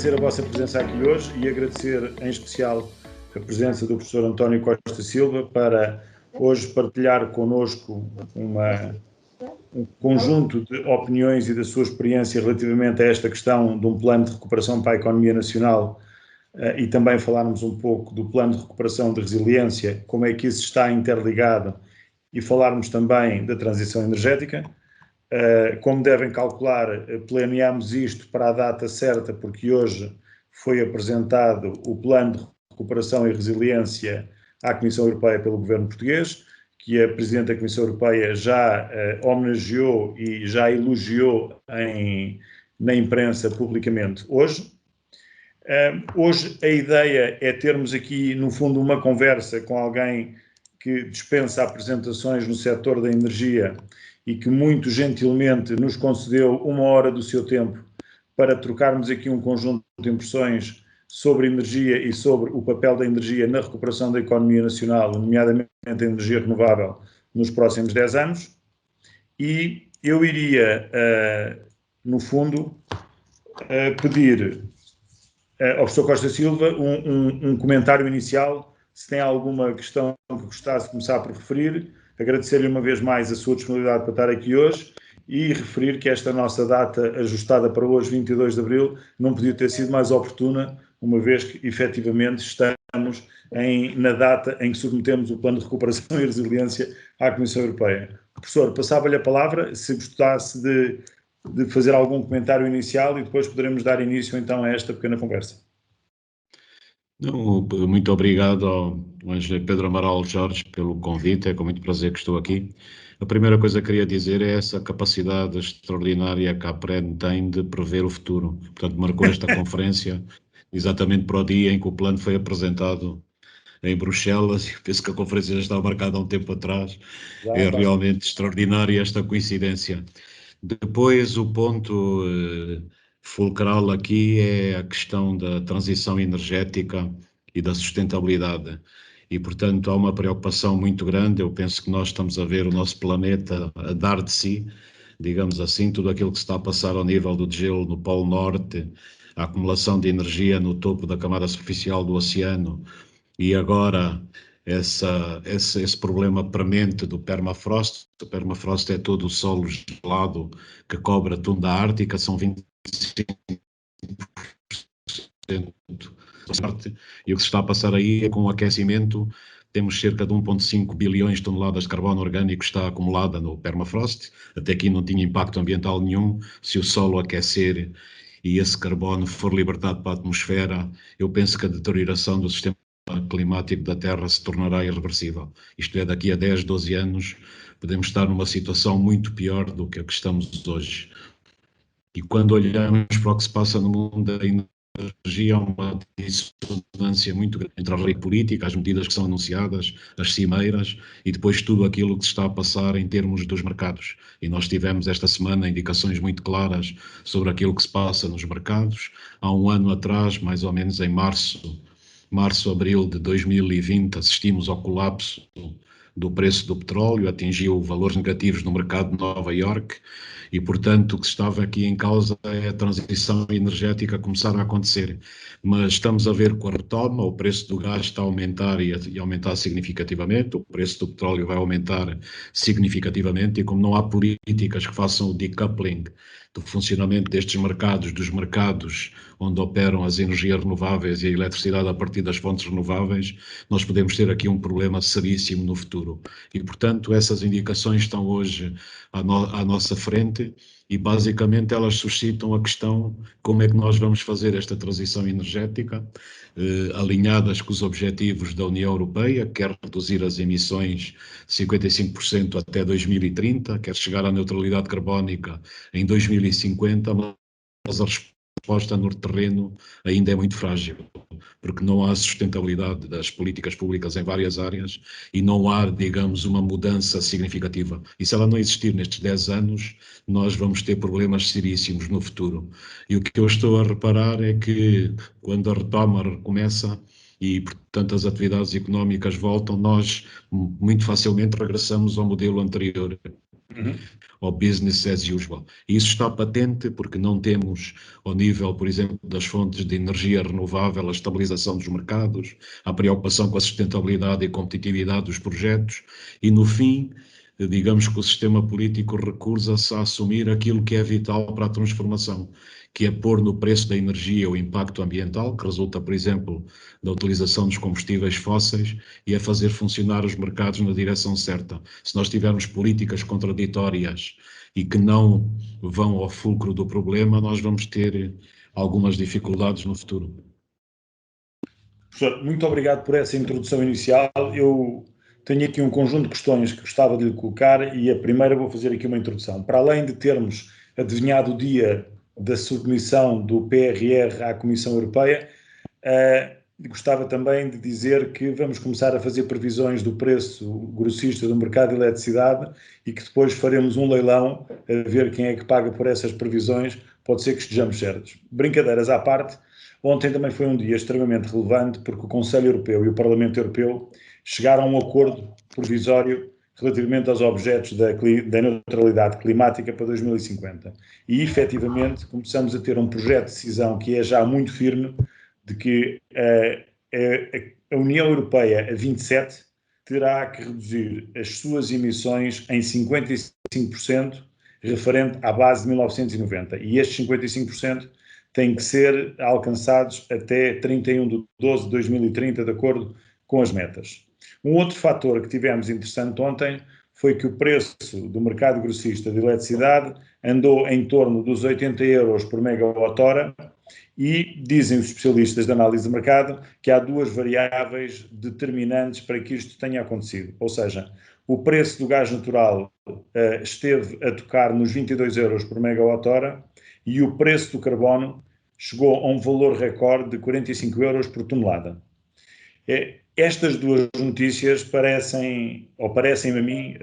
agradecer a vossa presença aqui hoje e agradecer em especial a presença do professor António Costa Silva para hoje partilhar connosco um conjunto de opiniões e da sua experiência relativamente a esta questão de um plano de recuperação para a economia nacional e também falarmos um pouco do plano de recuperação de resiliência, como é que isso está interligado e falarmos também da transição energética. Como devem calcular, planeamos isto para a data certa, porque hoje foi apresentado o Plano de Recuperação e Resiliência à Comissão Europeia pelo Governo português, que a Presidente da Comissão Europeia já homenageou e já elogiou na imprensa publicamente hoje. Hoje a ideia é termos aqui, no fundo, uma conversa com alguém que dispensa apresentações no setor da energia e que muito gentilmente nos concedeu 1 hora do seu tempo para trocarmos aqui um conjunto de impressões sobre energia e sobre o papel da energia na recuperação da economia nacional, nomeadamente a energia renovável, nos próximos 10 anos. E eu iria, no fundo, pedir ao professor Costa Silva um comentário inicial, se tem alguma questão que gostasse de começar por referir. Agradecer-lhe uma vez mais a sua disponibilidade para estar aqui hoje e referir que esta nossa data ajustada para hoje, 22 de abril, não podia ter sido mais oportuna, uma vez que efetivamente estamos na data em que submetemos o Plano de Recuperação e Resiliência à Comissão Europeia. Professor, passava-lhe a palavra, se gostasse de fazer algum comentário inicial e depois poderemos dar início então a esta pequena conversa. Não, muito obrigado ao engenheiro Pedro Amaral Jorge pelo convite, é com muito prazer que estou aqui. A primeira coisa que queria dizer é essa capacidade extraordinária que a APREN tem de prever o futuro. Portanto, marcou esta conferência exatamente para o dia em que o plano foi apresentado em Bruxelas, e penso que a conferência já estava marcada há um tempo atrás. É realmente extraordinária esta coincidência. Depois, o ponto fulcral aqui é a questão da transição energética e da sustentabilidade. E, portanto, há uma preocupação muito grande. Eu penso que nós estamos a ver o nosso planeta a dar de si, digamos assim, tudo aquilo que se está a passar ao nível do gelo no Polo Norte, a acumulação de energia no topo da camada superficial do oceano, e agora esse problema premente do permafrost. O permafrost é todo o solo gelado que cobre a tundra ártica, são 25%. E o que se está a passar aí é com o aquecimento. Temos cerca de 1,5 bilhões de toneladas de carbono orgânico está acumulada no permafrost. Até aqui não tinha impacto ambiental nenhum. Se o solo aquecer e esse carbono for libertado para a atmosfera, eu penso que a deterioração do sistema climático da Terra se tornará irreversível. Isto é, daqui a 10, 12 anos, podemos estar numa situação muito pior do que a que estamos hoje. E quando olhamos para o que se passa no mundo da energia, há uma dissonância muito grande entre a lei política, as medidas que são anunciadas, as cimeiras, e depois tudo aquilo que se está a passar em termos dos mercados. E nós tivemos esta semana indicações muito claras sobre aquilo que se passa nos mercados. Há um ano atrás, mais ou menos em março, abril de 2020, assistimos ao colapso do preço do petróleo, atingiu valores negativos no mercado de Nova Iorque e, portanto, o que estava aqui em causa é a transição energética começar a acontecer. Mas estamos a ver com a retoma, o preço do gás está a aumentar e aumentar significativamente, o preço do petróleo vai aumentar significativamente e como não há políticas que façam o decoupling do funcionamento destes mercados, dos mercados onde operam as energias renováveis e a eletricidade a partir das fontes renováveis, nós podemos ter aqui um problema seríssimo no futuro. E, portanto, essas indicações estão hoje à nossa frente e, basicamente, elas suscitam a questão como é que nós vamos fazer esta transição energética, alinhadas com os objetivos da União Europeia, quer reduzir as emissões 55% até 2030, quer chegar à neutralidade carbónica em 2050, mas a resposta no terreno ainda é muito frágil, porque não há sustentabilidade das políticas públicas em várias áreas e não há, digamos, uma mudança significativa. E se ela não existir nestes 10 anos, nós vamos ter problemas seríssimos no futuro. E o que eu estou a reparar é que quando a retoma recomeça e, portanto, as atividades económicas voltam, nós muito facilmente regressamos ao modelo anterior. ou business as usual. E isso está patente porque não temos, ao nível, por exemplo, das fontes de energia renovável, a estabilização dos mercados, a preocupação com a sustentabilidade e competitividade dos projetos e, no fim, digamos que o sistema político recusa-se a assumir aquilo que é vital para a transformação, que é pôr no preço da energia o impacto ambiental, que resulta, por exemplo, da utilização dos combustíveis fósseis, e a fazer funcionar os mercados na direção certa. Se nós tivermos políticas contraditórias e que não vão ao fulcro do problema, nós vamos ter algumas dificuldades no futuro. Professor, muito obrigado por essa introdução inicial. Eu tenho aqui um conjunto de questões que gostava de lhe colocar e a primeira vou fazer aqui uma introdução. Para além de termos adivinhado o dia da submissão do PRR à Comissão Europeia, gostava também de dizer que vamos começar a fazer previsões do preço grossista do mercado de eletricidade e que depois faremos um leilão a ver quem é que paga por essas previsões. Pode ser que estejamos certos. Brincadeiras à parte, ontem também foi um dia extremamente relevante porque o Conselho Europeu e o Parlamento Europeu chegaram a um acordo provisório relativamente aos objetos da neutralidade climática para 2050. E, efetivamente, começamos a ter um projeto de decisão que é já muito firme de que a União Europeia, a 27, terá que reduzir as suas emissões em 55% referente à base de 1990. E estes 55% têm que ser alcançados até 31 de 12 de 2030, de acordo com as metas. Um outro fator que tivemos interessante ontem foi que o preço do mercado grossista de eletricidade andou em torno dos 80 euros por megawatt-hora e dizem os especialistas de análise de mercado que há duas variáveis determinantes para que isto tenha acontecido. Ou seja, o preço do gás natural esteve a tocar nos 22 euros por megawatt-hora e o preço do carbono chegou a um valor recorde de 45 euros por tonelada. Estas duas notícias parecem a mim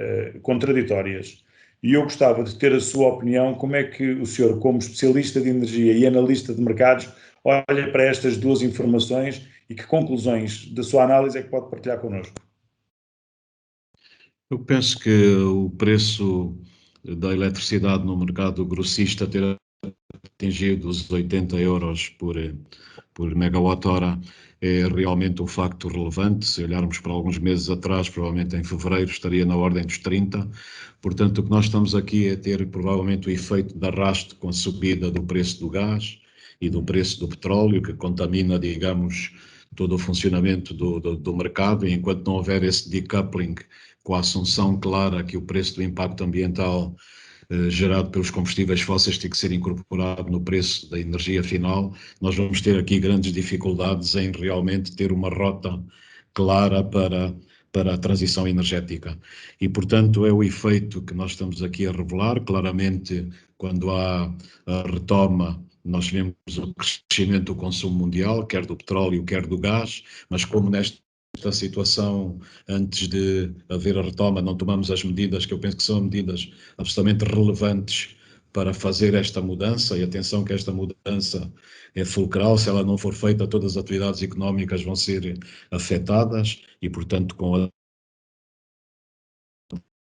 contraditórias. E eu gostava de ter a sua opinião, como é que o senhor, como especialista de energia e analista de mercados, olha para estas duas informações e que conclusões da sua análise é que pode partilhar connosco? Eu penso que o preço da eletricidade no mercado grossista ter atingido os 80 euros por megawatt-hora é realmente um facto relevante. Se olharmos para alguns meses atrás, provavelmente em fevereiro estaria na ordem dos 30. Portanto, o que nós estamos aqui é ter provavelmente o efeito de arrasto com a subida do preço do gás e do preço do petróleo, que contamina, digamos, todo o funcionamento do mercado, e enquanto não houver esse decoupling com a assunção clara que o preço do impacto ambiental gerado pelos combustíveis fósseis tem que ser incorporado no preço da energia final, nós vamos ter aqui grandes dificuldades em realmente ter uma rota clara para a transição energética. E, portanto, é o efeito que nós estamos aqui a revelar. Claramente, quando há a retoma, nós vemos o crescimento do consumo mundial, quer do petróleo, quer do gás, mas como nesta situação, antes de haver a retoma, não tomamos as medidas que eu penso que são medidas absolutamente relevantes para fazer esta mudança, e atenção que esta mudança é fulcral. Se ela não for feita, todas as atividades económicas vão ser afetadas e, portanto, com a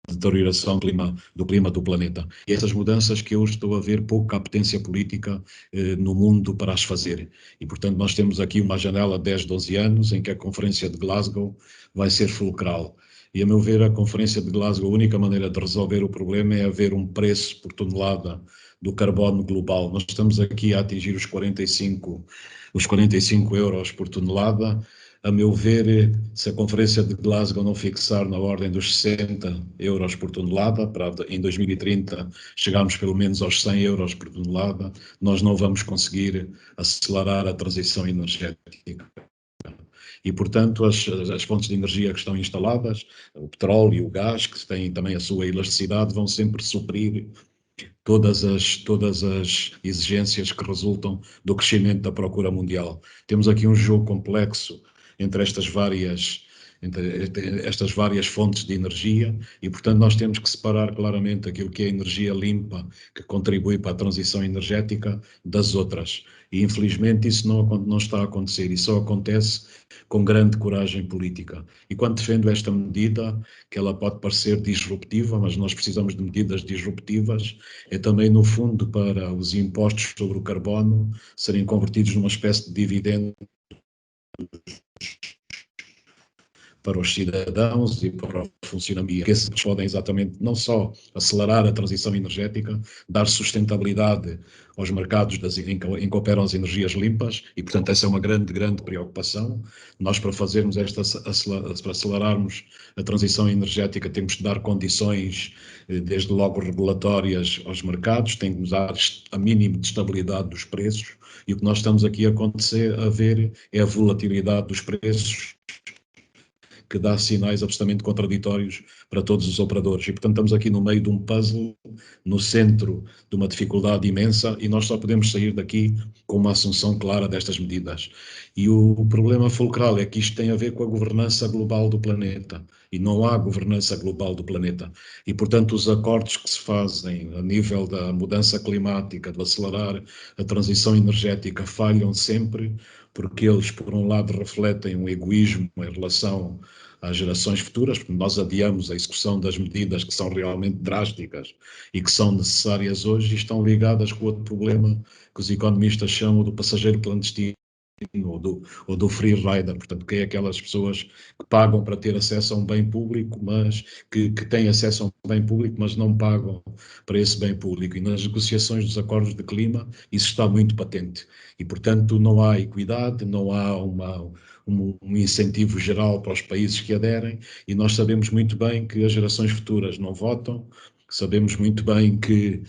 deterioração do clima do planeta. E essas mudanças que eu estou a ver pouca potência política no mundo para as fazer. E, portanto, nós temos aqui uma janela de 10, 12 anos em que a Conferência de Glasgow vai ser fulcral. E, a meu ver, a Conferência de Glasgow, a única maneira de resolver o problema é haver um preço por tonelada do carbono global. Nós estamos aqui a atingir os 45 euros por tonelada. A meu ver, se a Conferência de Glasgow não fixar na ordem dos 60 euros por tonelada, para em 2030 chegarmos pelo menos aos 100 euros por tonelada, nós não vamos conseguir acelerar a transição energética. E, portanto, as fontes de energia que estão instaladas, o petróleo e o gás, que têm também a sua elasticidade, vão sempre suprir todas as exigências que resultam do crescimento da procura mundial. Temos aqui um jogo complexo entre estas várias entre estas várias fontes de energia e, portanto, nós temos que separar claramente aquilo que é energia limpa, que contribui para a transição energética, das outras. E, infelizmente, isso não está a acontecer, e só acontece com grande coragem política. E quando defendo esta medida, que ela pode parecer disruptiva, mas nós precisamos de medidas disruptivas, é também, no fundo, para os impostos sobre o carbono serem convertidos numa espécie de dividendo para os cidadãos e para o funcionamento, que esses podem exatamente não só acelerar a transição energética, dar sustentabilidade aos mercados em que operam as energias limpas, e portanto essa é uma grande preocupação. Nós, para fazermos para acelerarmos a transição energética, temos de dar condições, desde logo regulatórias, aos mercados, tem que nos dar a mínimo de estabilidade dos preços, e o que nós estamos aqui a ver é a volatilidade dos preços, que dá sinais absolutamente contraditórios para todos os operadores. E, portanto, estamos aqui no meio de um puzzle, no centro de uma dificuldade imensa, e nós só podemos sair daqui com uma assunção clara destas medidas. E o problema fulcral é que isto tem a ver com a governança global do planeta, e não há governança global do planeta. E, portanto, os acordos que se fazem a nível da mudança climática, de acelerar a transição energética, falham sempre, porque eles, por um lado, refletem um egoísmo em relação às gerações futuras, porque nós adiamos a execução das medidas que são realmente drásticas e que são necessárias hoje, e estão ligadas com outro problema que os economistas chamam do passageiro clandestino, ou do free rider, portanto, que é aquelas pessoas que pagam para ter acesso a um bem público, mas que têm acesso a um bem público, mas não pagam para esse bem público. E nas negociações dos acordos de clima, isso está muito patente. E, portanto, não há equidade, não há um incentivo geral para os países que aderem, e nós sabemos muito bem que as gerações futuras não votam, sabemos muito bem que,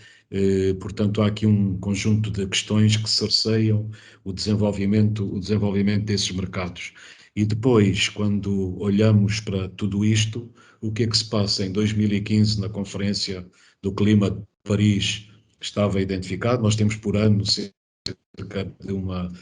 portanto, há aqui um conjunto de questões que cerceiam o desenvolvimento desses mercados. E depois, quando olhamos para tudo isto, o que é que se passa? Em 2015, na Conferência do Clima de Paris, estava identificado, nós temos por ano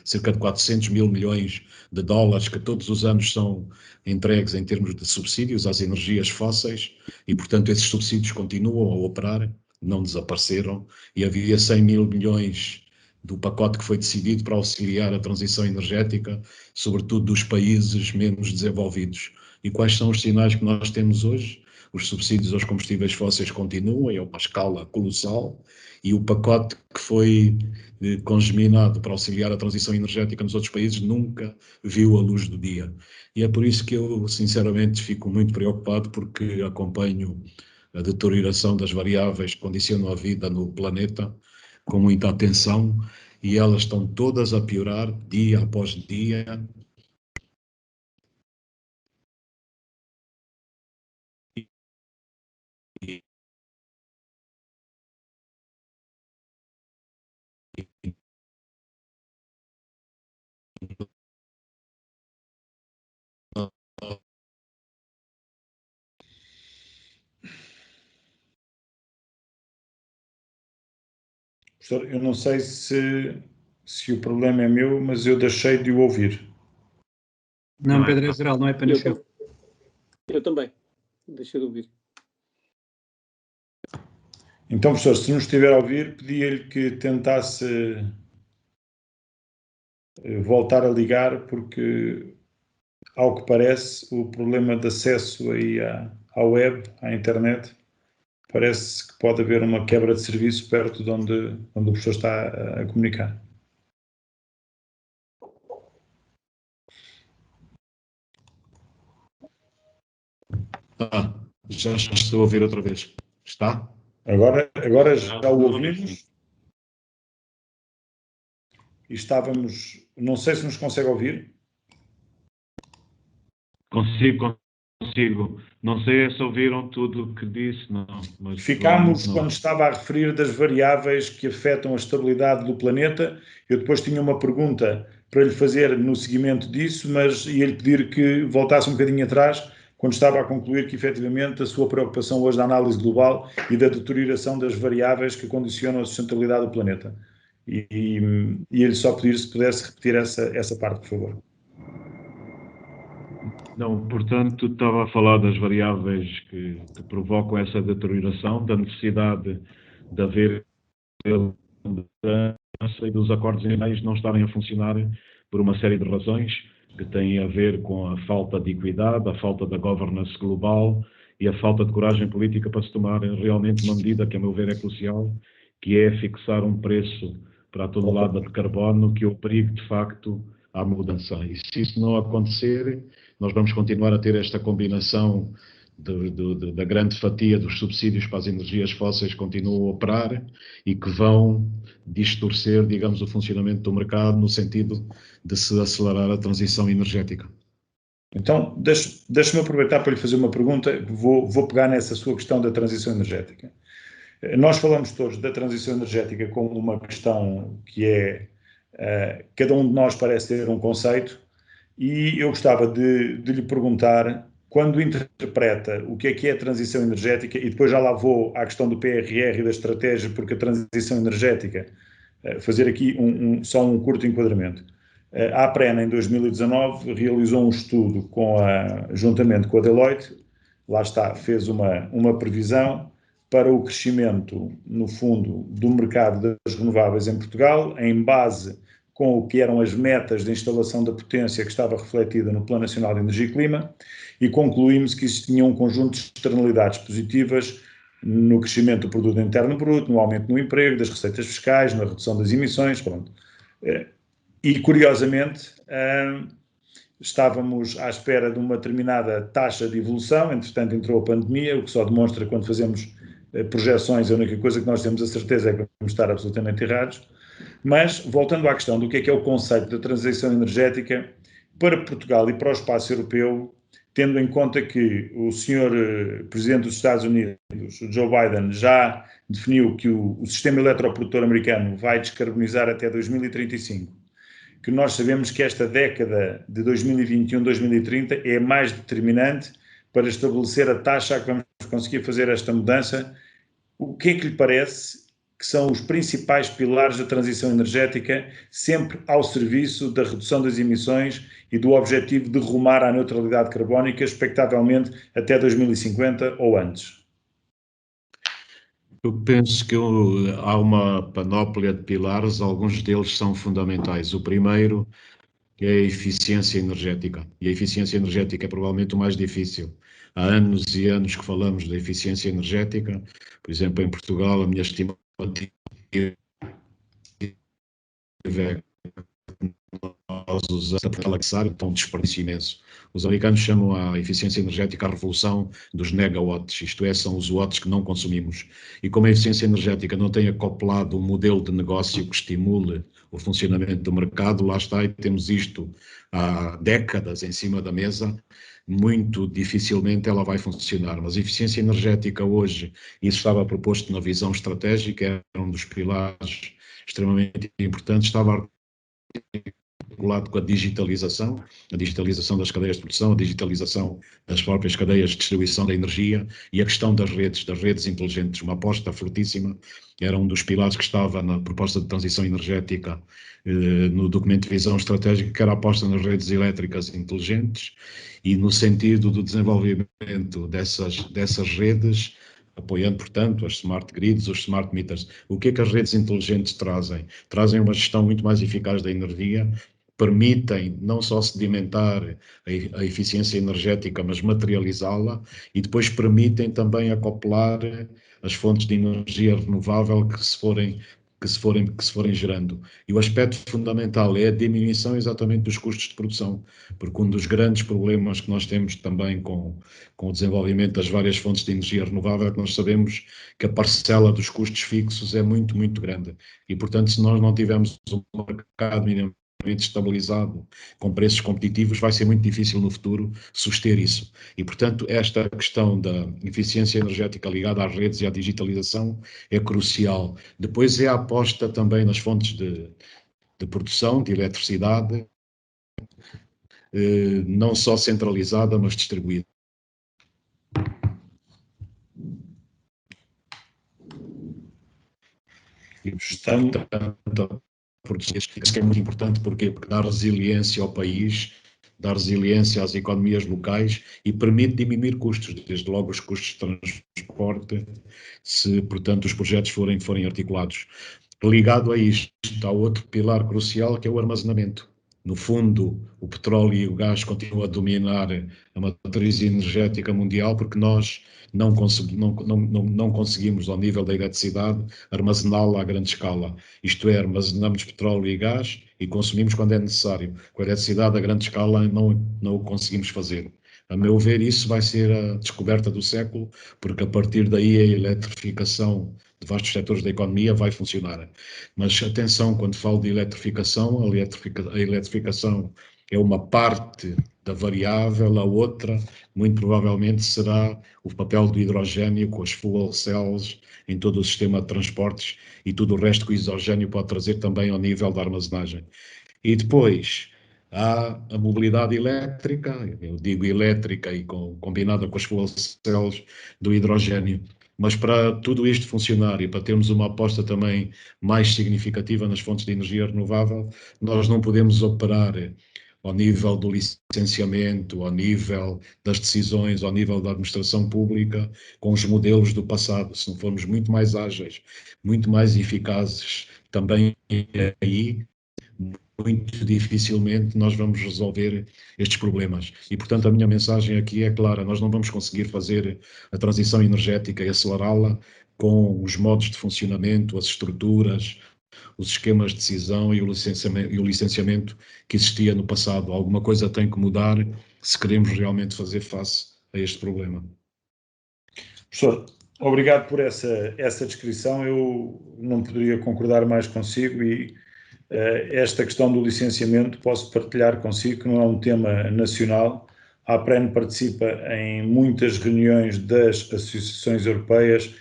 cerca de 400 mil milhões de dólares que todos os anos são entregues em termos de subsídios às energias fósseis, e, portanto, esses subsídios continuam a operar, não desapareceram, e havia 100 mil milhões do pacote que foi decidido para auxiliar a transição energética, sobretudo dos países menos desenvolvidos. E quais são os sinais que nós temos hoje? Os subsídios aos combustíveis fósseis continuam a uma escala colossal, e o pacote que foi congeminado para auxiliar a transição energética nos outros países nunca viu a luz do dia. E é por isso que eu, sinceramente, fico muito preocupado, porque acompanho a deterioração das variáveis que condicionam a vida no planeta com muita atenção, e elas estão todas a piorar dia após dia. Professor, eu não sei se o problema é meu, mas eu deixei de o ouvir. Não, Pedro, é geral, não é apenas eu. Eu também. Deixei de ouvir. Então, professor, se não estiver a ouvir, pedia-lhe que tentasse voltar a ligar, porque, ao que parece, o problema de acesso aí à web, à internet, parece que pode haver uma quebra de serviço perto de onde o professor está a comunicar. Já estou a ouvir outra vez. Está? Agora já o ouvimos. E estávamos... Não sei se nos consegue ouvir. Consigo. Não sei se ouviram tudo o que disse, não. Mas ficámos não. Quando estava a referir das variáveis que afetam a estabilidade do planeta. Eu depois tinha uma pergunta para lhe fazer no seguimento disso, mas ia-lhe pedir que voltasse um bocadinho atrás, quando estava a concluir que, efetivamente, a sua preocupação hoje da análise global e da deterioração das variáveis que condicionam a sustentabilidade do planeta. E ia-lhe só pedir se pudesse repetir essa parte, por favor. Não, portanto, estava a falar das variáveis que provocam essa deterioração, da necessidade de haver mudança e dos acordos em meios não estarem a funcionar por uma série de razões que têm a ver com a falta de equidade, a falta da governance global e a falta de coragem política para se tomar realmente uma medida que, a meu ver, é crucial, que é fixar um preço para a tonelada de carbono que obrigue, de facto, à mudança. E se isso não acontecer, nós vamos continuar a ter esta combinação da grande fatia dos subsídios para as energias fósseis que continuam a operar e que vão distorcer, digamos, o funcionamento do mercado no sentido de se acelerar a transição energética. Então, deixe-me aproveitar para lhe fazer uma pergunta. Vou pegar nessa sua questão da transição energética. Nós falamos todos da transição energética como uma questão que é, cada um de nós parece ter um conceito, e eu gostava de lhe perguntar, quando interpreta o que é a transição energética, e depois já lá vou à questão do PRR e da estratégia, porque a transição energética, fazer aqui só um curto enquadramento. A APREN, em 2019, realizou um estudo juntamente com a Deloitte, lá está, fez uma previsão para o crescimento, no fundo, do mercado das renováveis em Portugal, em base com o que eram as metas de instalação da potência que estava refletida no Plano Nacional de Energia e Clima, e concluímos que existia um conjunto de externalidades positivas no crescimento do produto interno bruto, no aumento do emprego, das receitas fiscais, na redução das emissões, pronto. E, curiosamente, estávamos à espera de uma determinada taxa de evolução, entretanto entrou a pandemia, o que só demonstra que quando fazemos projeções, a única coisa que nós temos a certeza é que vamos estar absolutamente errados. Mas, voltando à questão do que é o conceito da transição energética para Portugal e para o espaço europeu, tendo em conta que o senhor Presidente dos Estados Unidos, o Joe Biden, já definiu que o sistema eletroprodutor americano vai descarbonizar até 2035, que nós sabemos que esta década de 2021-2030 é mais determinante para estabelecer a taxa a que vamos conseguir fazer esta mudança. O que é que lhe parece que são os principais pilares da transição energética, sempre ao serviço da redução das emissões e do objetivo de rumar à neutralidade carbónica, expectavelmente até 2050 ou antes? Eu penso que há uma panóplia de pilares, alguns deles são fundamentais. O primeiro é a eficiência energética, e a eficiência energética é provavelmente o mais difícil. Há anos e anos que falamos da eficiência energética, por exemplo, em Portugal, a minha estimativa é que nós usamos a Alexar, então um desperdício imenso. Os americanos chamam a eficiência energética a revolução dos negawatts, isto é, são os watts que não consumimos. E como a eficiência energética não tem acoplado um modelo de negócio que estimule o funcionamento do mercado, lá está, e temos isto há décadas em cima da mesa, muito dificilmente ela vai funcionar. Mas a eficiência energética hoje, isso estava proposto na visão estratégica, era um dos pilares extremamente importantes, estava articulado com a digitalização das cadeias de produção, a digitalização das próprias cadeias de distribuição da energia e a questão das redes inteligentes, uma aposta fortíssima, era um dos pilares que estava na proposta de transição energética no documento de visão estratégica, que era a aposta nas redes elétricas inteligentes e no sentido do desenvolvimento dessas redes, apoiando, portanto, as smart grids, os smart meters. O que é que as redes inteligentes trazem? Trazem uma gestão muito mais eficaz da energia, permitem não só sedimentar a eficiência energética, mas materializá-la, e depois permitem também acoplar as fontes de energia renovável que se forem gerando. E o aspecto fundamental é a diminuição exatamente dos custos de produção, porque um dos grandes problemas que nós temos também com o desenvolvimento das várias fontes de energia renovável é que nós sabemos que a parcela dos custos fixos é muito, muito grande. E, portanto, se nós não tivermos um mercado minimamente estabilizado, com preços competitivos, vai ser muito difícil no futuro suster isso. E, portanto, esta questão da eficiência energética ligada às redes e à digitalização é crucial. Depois é a aposta também nas fontes de produção de eletricidade, não só centralizada, mas distribuída. E, portanto, isso é muito importante, porque dá resiliência ao país dá resiliência às economias locais e permite diminuir custos, desde logo os custos de transporte, se, portanto, os projetos forem articulados. Ligado a isto, há outro pilar crucial, que é o armazenamento. No fundo, o petróleo e o gás continuam a dominar a matriz energética mundial, porque nós não conseguimos, ao nível da eletricidade, armazená-la a grande escala. Isto é, armazenamos petróleo e gás e consumimos quando é necessário. Com a eletricidade a grande escala não o conseguimos fazer. A meu ver, isso vai ser a descoberta do século, porque a partir daí a eletrificação de vastos setores da economia vai funcionar. Mas atenção, quando falo de eletrificação, a eletrificação é uma parte da variável, a outra, muito provavelmente, será o papel do hidrogênio com as fuel cells em todo o sistema de transportes e tudo o resto que o hidrogênio pode trazer também ao nível da armazenagem. E depois há a mobilidade elétrica, eu digo elétrica e combinada com as fuel cells do hidrogênio. Mas para tudo isto funcionar e para termos uma aposta também mais significativa nas fontes de energia renovável, nós não podemos operar ao nível do licenciamento, ao nível das decisões, ao nível da administração pública, com os modelos do passado. Se não formos muito mais ágeis, muito mais eficazes também aí, muito dificilmente nós vamos resolver estes problemas. E, portanto, a minha mensagem aqui é clara: nós não vamos conseguir fazer a transição energética e acelerá-la com os modos de funcionamento, as estruturas, os esquemas de decisão e o licenciamento que existia no passado. Alguma coisa tem que mudar se queremos realmente fazer face a este problema. Professor, obrigado por essa descrição. Eu não poderia concordar mais consigo e esta questão do licenciamento posso partilhar consigo que não é um tema nacional. A APREN participa em muitas reuniões das associações europeias,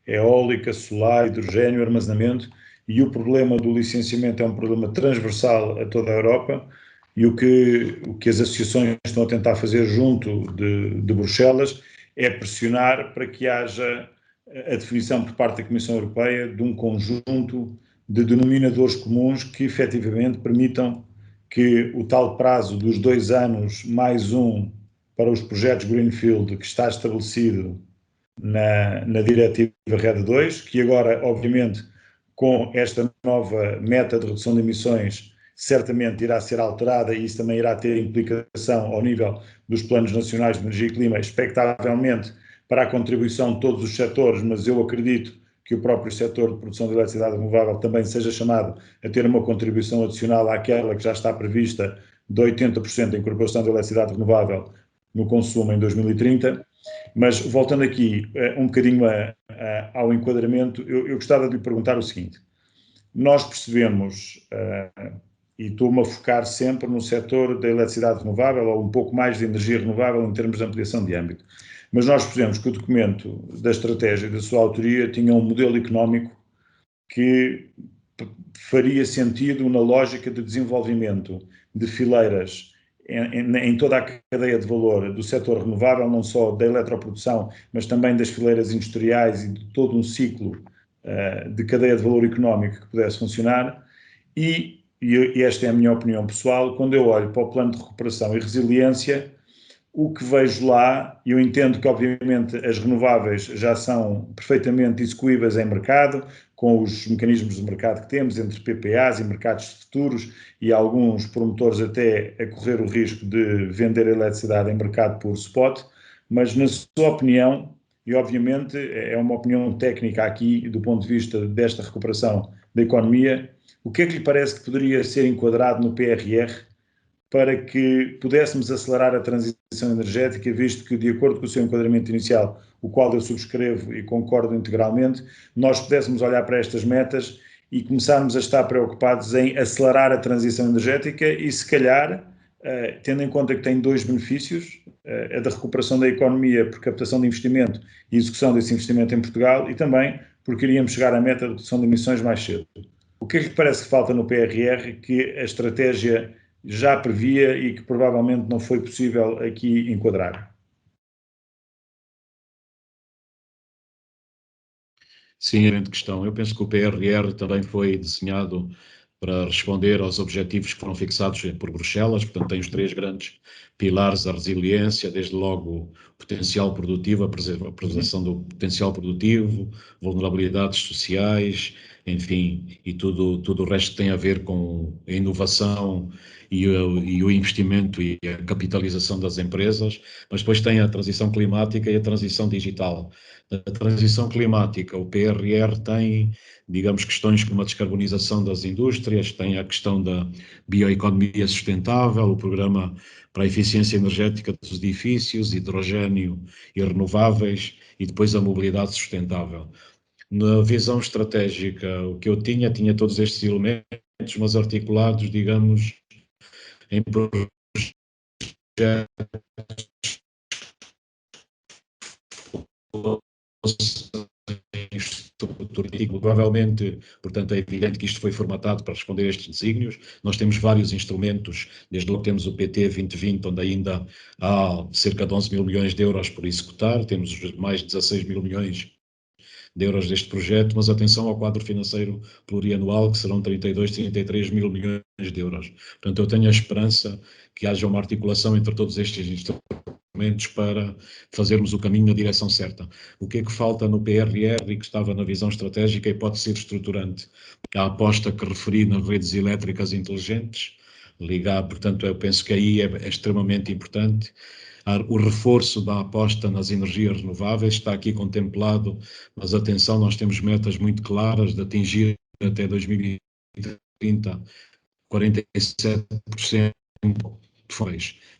eólica, solar, hidrogênio, armazenamento, e o problema do licenciamento é um problema transversal a toda a Europa, e o que as associações estão a tentar fazer junto de Bruxelas é pressionar para que haja a definição por parte da Comissão Europeia de um conjunto de denominadores comuns que efetivamente permitam que o tal prazo dos 2 anos mais um para os projetos Greenfield que está estabelecido na Diretiva RED 2, que agora, obviamente, com esta nova meta de redução de emissões, certamente irá ser alterada e isso também irá ter implicação ao nível dos planos nacionais de energia e clima, expectavelmente para a contribuição de todos os setores, mas eu acredito que o próprio setor de produção de eletricidade renovável também seja chamado a ter uma contribuição adicional àquela que já está prevista de 80% da incorporação de eletricidade renovável no consumo em 2030. Mas voltando aqui um bocadinho ao enquadramento, eu gostava de lhe perguntar o seguinte: nós percebemos, e estou-me a focar sempre no setor da eletricidade renovável, ou um pouco mais de energia renovável em termos de ampliação de âmbito, mas nós percebemos que o documento da estratégia e da sua autoria tinha um modelo económico que faria sentido na lógica de desenvolvimento de fileiras em toda a cadeia de valor do setor renovável, não só da eletroprodução, mas também das fileiras industriais e de todo um ciclo de cadeia de valor económico que pudesse funcionar. E esta é a minha opinião pessoal, quando eu olho para o plano de recuperação e resiliência, o que vejo lá, eu entendo que obviamente as renováveis já são perfeitamente execuíveis em mercado, com os mecanismos de mercado que temos, entre PPAs e mercados futuros, e alguns promotores até a correr o risco de vender eletricidade em mercado por spot, mas na sua opinião, e obviamente é uma opinião técnica aqui, do ponto de vista desta recuperação da economia, o que é que lhe parece que poderia ser enquadrado no PRR para que pudéssemos acelerar a transição energética, visto que, de acordo com o seu enquadramento inicial, o qual eu subscrevo e concordo integralmente, nós pudéssemos olhar para estas metas e começarmos a estar preocupados em acelerar a transição energética e, se calhar, tendo em conta que tem 2 benefícios, a da recuperação da economia por captação de investimento e execução desse investimento em Portugal, e também porque iríamos chegar à meta de redução de emissões mais cedo. O que é que lhe parece que falta no PRR que a estratégia já previa e que provavelmente não foi possível aqui enquadrar? Sim, é uma grande questão. Eu penso que o PRR também foi desenhado para responder aos objetivos que foram fixados por Bruxelas. Portanto, tem os 3 grandes pilares: a resiliência, desde logo o potencial produtivo, a preservação do potencial produtivo, vulnerabilidades sociais, enfim, e tudo o resto que tem a ver com a inovação e o investimento e a capitalização das empresas. Mas depois tem a transição climática e a transição digital. A transição climática, o PRR tem, digamos, questões como a descarbonização das indústrias, tem a questão da bioeconomia sustentável, o programa para a eficiência energética dos edifícios, hidrogênio e renováveis, e depois a mobilidade sustentável. Na visão estratégica, o que eu tinha todos estes elementos, mas articulados, digamos, em projetos provavelmente, portanto, é evidente que isto foi formatado para responder a estes desígnios. Nós temos vários instrumentos, desde logo temos o PT 2020, onde ainda há cerca de 11 mil milhões de euros por executar, temos mais de 16 mil milhões de euros deste projeto, mas atenção ao quadro financeiro plurianual, que serão 32, 33 mil milhões de euros. Portanto, eu tenho a esperança que haja uma articulação entre todos estes instrumentos para fazermos o caminho na direção certa. O que é que falta no PRR e que estava na visão estratégica e pode ser estruturante? A aposta que referi nas redes elétricas inteligentes, ligar, portanto, eu penso que aí é extremamente importante. O reforço da aposta nas energias renováveis está aqui contemplado, mas atenção, nós temos metas muito claras de atingir até 2030 47%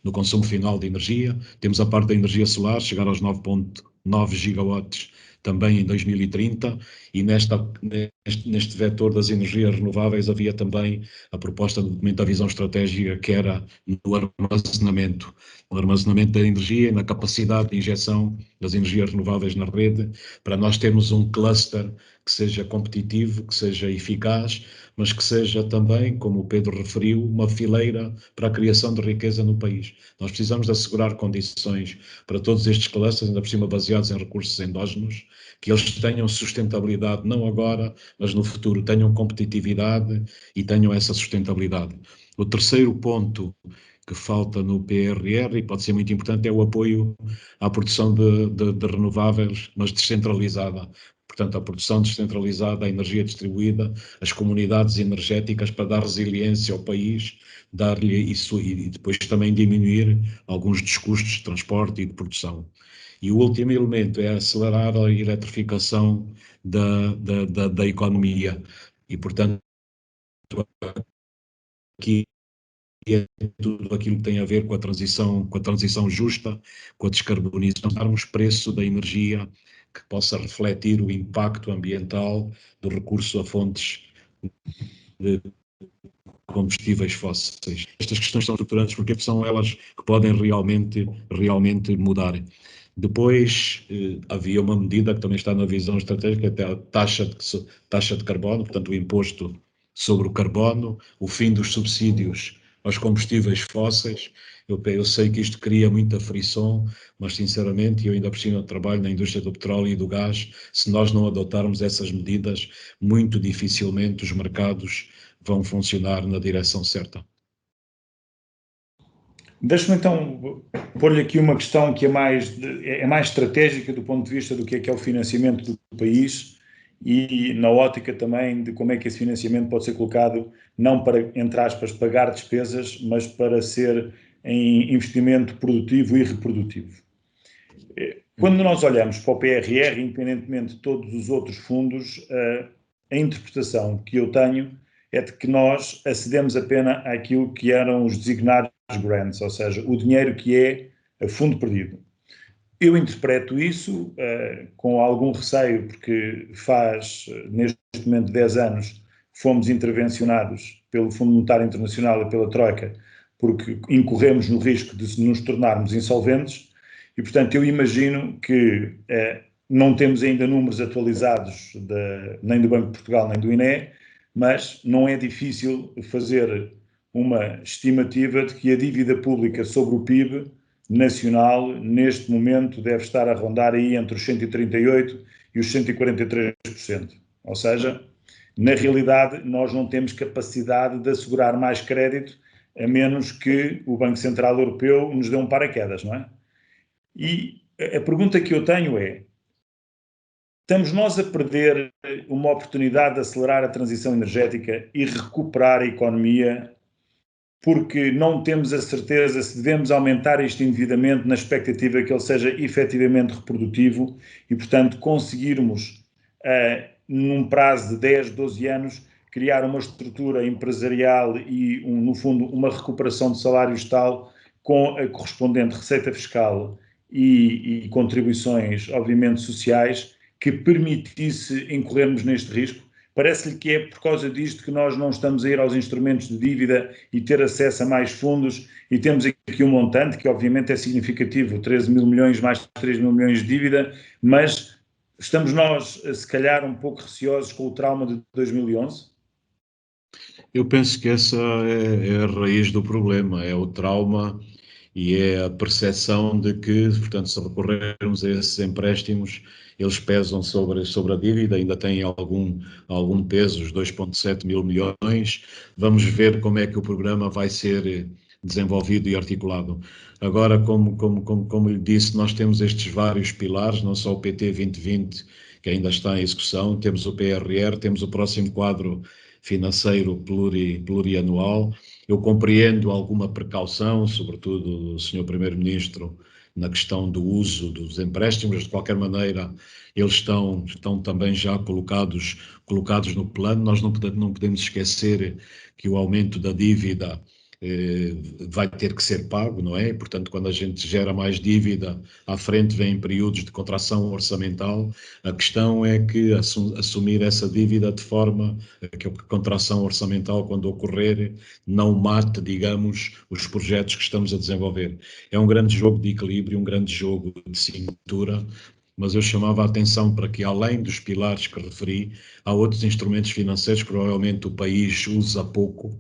no consumo final de energia. Temos a parte da energia solar, chegar aos 9,9 gigawatts também em 2030, e neste vetor das energias renováveis havia também a proposta do documento da visão estratégica, que era no armazenamento da energia e na capacidade de injeção das energias renováveis na rede, para nós termos um cluster que seja competitivo, que seja eficaz, mas que seja também, como o Pedro referiu, uma fileira para a criação de riqueza no país. Nós precisamos de assegurar condições para todos estes clusters, ainda por cima baseados em recursos endógenos, que eles tenham sustentabilidade, não agora, mas no futuro, tenham competitividade e tenham essa sustentabilidade. O terceiro ponto que falta no PRR, e pode ser muito importante, é o apoio à produção de renováveis, mas descentralizada. Portanto, a produção descentralizada, a energia distribuída, as comunidades energéticas, para dar resiliência ao país, dar-lhe isso e depois também diminuir alguns dos custos de transporte e de produção. E o último elemento é acelerar a eletrificação da economia. E, portanto, aqui é tudo aquilo que tem a ver com a transição justa, com a descarbonização, darmos preço da energia que possa refletir o impacto ambiental do recurso a fontes de combustíveis fósseis. Estas questões são estruturantes porque são elas que podem realmente mudar. Depois, havia uma medida que também está na visão estratégica, até a taxa de carbono, portanto o imposto sobre o carbono, o fim dos subsídios aos combustíveis fósseis. Eu sei que isto cria muita frição, mas sinceramente, eu ainda por cima trabalho na indústria do petróleo e do gás, se nós não adotarmos essas medidas, muito dificilmente os mercados vão funcionar na direção certa. Deixe-me então pôr-lhe aqui uma questão que é mais estratégica do ponto de vista do que é o financiamento do país e na ótica também de como é que esse financiamento pode ser colocado, não para, entre aspas, pagar despesas, mas para ser em investimento produtivo e reprodutivo. Quando nós olhamos para o PRR, independentemente de todos os outros fundos, a interpretação que eu tenho é de que nós acedemos apenas àquilo que eram os designados grants, ou seja, o dinheiro que é fundo perdido. Eu interpreto isso com algum receio, porque neste momento, 10 anos, fomos intervencionados pelo Fundo Monetário Internacional e pela Troika, porque incorremos no risco de nos tornarmos insolventes, e, portanto, eu imagino que não temos ainda números atualizados nem do Banco de Portugal, nem do INE, mas não é difícil fazer uma estimativa de que a dívida pública sobre o PIB nacional, neste momento, deve estar a rondar aí entre os 138% e os 143%. Ou seja, Na realidade, nós não temos capacidade de assegurar mais crédito, a menos que o Banco Central Europeu nos dê um paraquedas, não é? E a pergunta que eu tenho é: estamos nós a perder uma oportunidade de acelerar a transição energética e recuperar a economia porque não temos a certeza se devemos aumentar este endividamento na expectativa que ele seja efetivamente reprodutivo e, portanto, conseguirmos, num prazo de 10, 12 anos, criar uma estrutura empresarial e, no fundo, uma recuperação de salários tal com a correspondente receita fiscal e contribuições, obviamente, sociais, que permitisse incorrermos neste risco. Parece-lhe que é por causa disto que nós não estamos a ir aos instrumentos de dívida e ter acesso a mais fundos, e temos aqui um montante que obviamente é significativo, 13 mil milhões mais 3 mil milhões de dívida, mas estamos nós, se calhar, um pouco receosos com o trauma de 2011? Eu penso que essa é a raiz do problema, é o trauma e é a percepção de que, portanto, se recorrermos a esses empréstimos, eles pesam sobre a dívida, ainda têm algum peso, os 2,7 mil milhões. Vamos ver como é que o programa vai ser desenvolvido e articulado. Agora, como lhe disse, nós temos estes vários pilares, não só o PT 2020, que ainda está em execução, temos o PRR, temos o próximo quadro financeiro plurianual. Eu compreendo alguma precaução, sobretudo do Sr. Primeiro-Ministro, na questão do uso dos empréstimos. De qualquer maneira, eles estão também já colocados no plano. Nós não podemos esquecer que o aumento da dívida vai ter que ser pago, não é? Portanto, quando a gente gera mais dívida, à frente vem períodos de contração orçamental. A questão é que assumir essa dívida de forma que a contração orçamental, quando ocorrer, não mate, digamos, os projetos que estamos a desenvolver. É um grande jogo de equilíbrio, um grande jogo de cintura, mas eu chamava a atenção para que, além dos pilares que referi, há outros instrumentos financeiros que provavelmente o país usa pouco,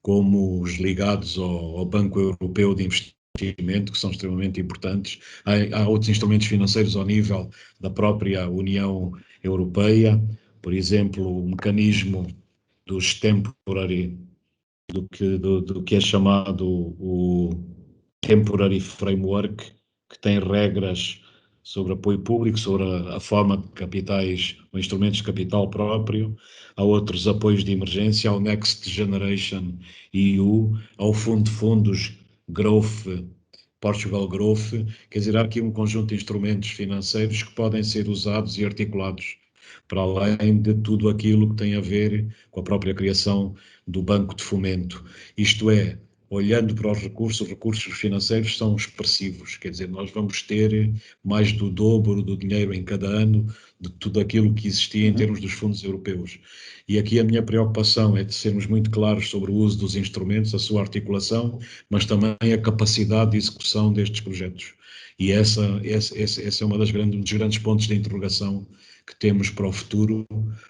como os ligados ao Banco Europeu de Investimento, que são extremamente importantes. Há outros instrumentos financeiros ao nível da própria União Europeia, por exemplo, o mecanismo dos temporary, do que é chamado o Temporary Framework, que tem regras sobre apoio público, sobre a forma de capitais ou instrumentos de capital próprio. Há outros apoios de emergência, ao Next Generation EU, ao Fundo de Fundos Growth, Portugal Growth. Quer dizer, há aqui um conjunto de instrumentos financeiros que podem ser usados e articulados para além de tudo aquilo que tem a ver com a própria criação do Banco de Fomento. Isto é, olhando para os recursos financeiros são expressivos, quer dizer, nós vamos ter mais do dobro do dinheiro em cada ano de tudo aquilo que existia em termos dos fundos europeus. E aqui a minha preocupação é de sermos muito claros sobre o uso dos instrumentos, a sua articulação, mas também a capacidade de execução destes projetos. E essa é um dos grandes pontos de interrogação que temos para o futuro,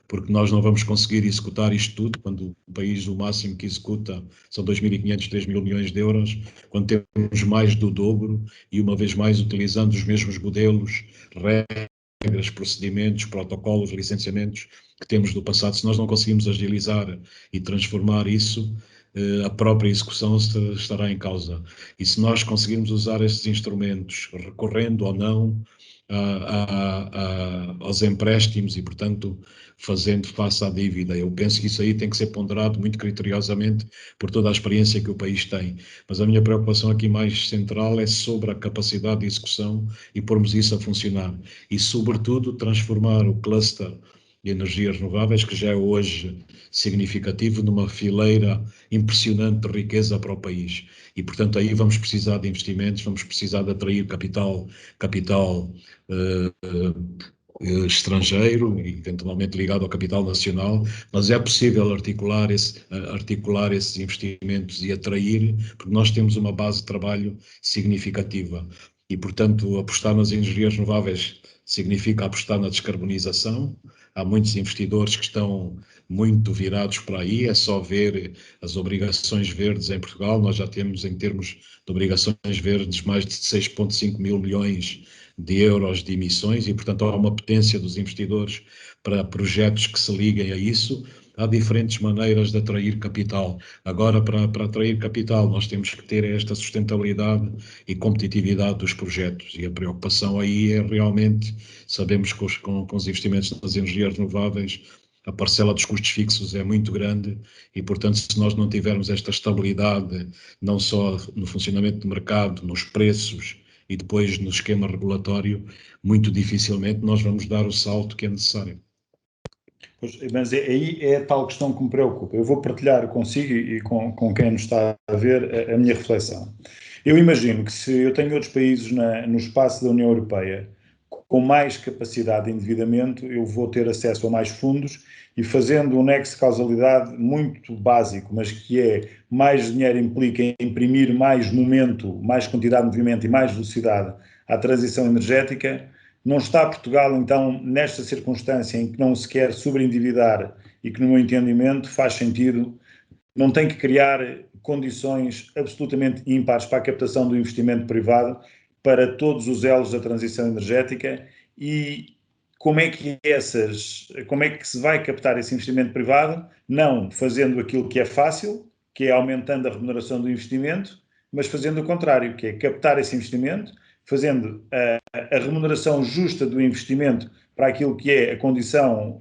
porque nós não vamos conseguir executar isto tudo, quando o país o máximo que executa são 2.500, 3.000 milhões de euros, quando temos mais do dobro e, uma vez mais, utilizando os mesmos modelos, regras, procedimentos, protocolos, licenciamentos que temos do passado. Se nós não conseguimos agilizar e transformar isso, a própria execução estará em causa. E se nós conseguirmos usar estes instrumentos, recorrendo ou não aos empréstimos e, portanto, fazendo face à dívida, eu penso que isso aí tem que ser ponderado muito criteriosamente por toda a experiência que o país tem. Mas a minha preocupação aqui mais central é sobre a capacidade de execução e pormos isso a funcionar. E, sobretudo, transformar o cluster de energias renováveis, que já é hoje significativo, numa fileira impressionante de riqueza para o país. E, portanto, aí vamos precisar de investimentos, vamos precisar de atrair capital estrangeiro, eventualmente ligado ao capital nacional, mas é possível articular esses investimentos e atrair, porque nós temos uma base de trabalho significativa. E, portanto, apostar nas energias renováveis significa apostar na descarbonização. Há muitos investidores que estão muito virados para aí, é só ver as obrigações verdes em Portugal. Nós já temos, em termos de obrigações verdes, mais de 6,5 mil milhões de euros de emissões e, portanto, há uma potência dos investidores para projetos que se liguem a isso. há diferentes maneiras de atrair capital. Agora, para atrair capital, nós temos que ter esta sustentabilidade e competitividade dos projetos. E a preocupação aí é realmente, sabemos que com os investimentos nas energias renováveis, a parcela dos custos fixos é muito grande e, portanto, se nós não tivermos esta estabilidade, não só no funcionamento do mercado, nos preços e depois no esquema regulatório, muito dificilmente nós vamos dar o salto que é necessário. Pois, mas aí é a tal questão que me preocupa. Eu vou partilhar consigo e com quem nos está a ver a minha reflexão. Eu imagino que se eu tenho outros países no espaço da União Europeia com mais capacidade de endividamento, eu vou ter acesso a mais fundos e fazendo um nexo de causalidade muito básico, mas que é mais dinheiro implica em imprimir mais momento, mais quantidade de movimento e mais velocidade à transição energética. Não está Portugal, então, nesta circunstância em que não se quer sobreendividar e que, no meu entendimento, faz sentido, não tem que criar condições absolutamente ímpares para a captação do investimento privado para todos os elos da transição energética e como é que se vai captar esse investimento privado? Não fazendo aquilo que é fácil, que é aumentando a remuneração do investimento, mas fazendo o contrário, que é captar esse investimento, fazendo a remuneração justa do investimento para aquilo que é a condição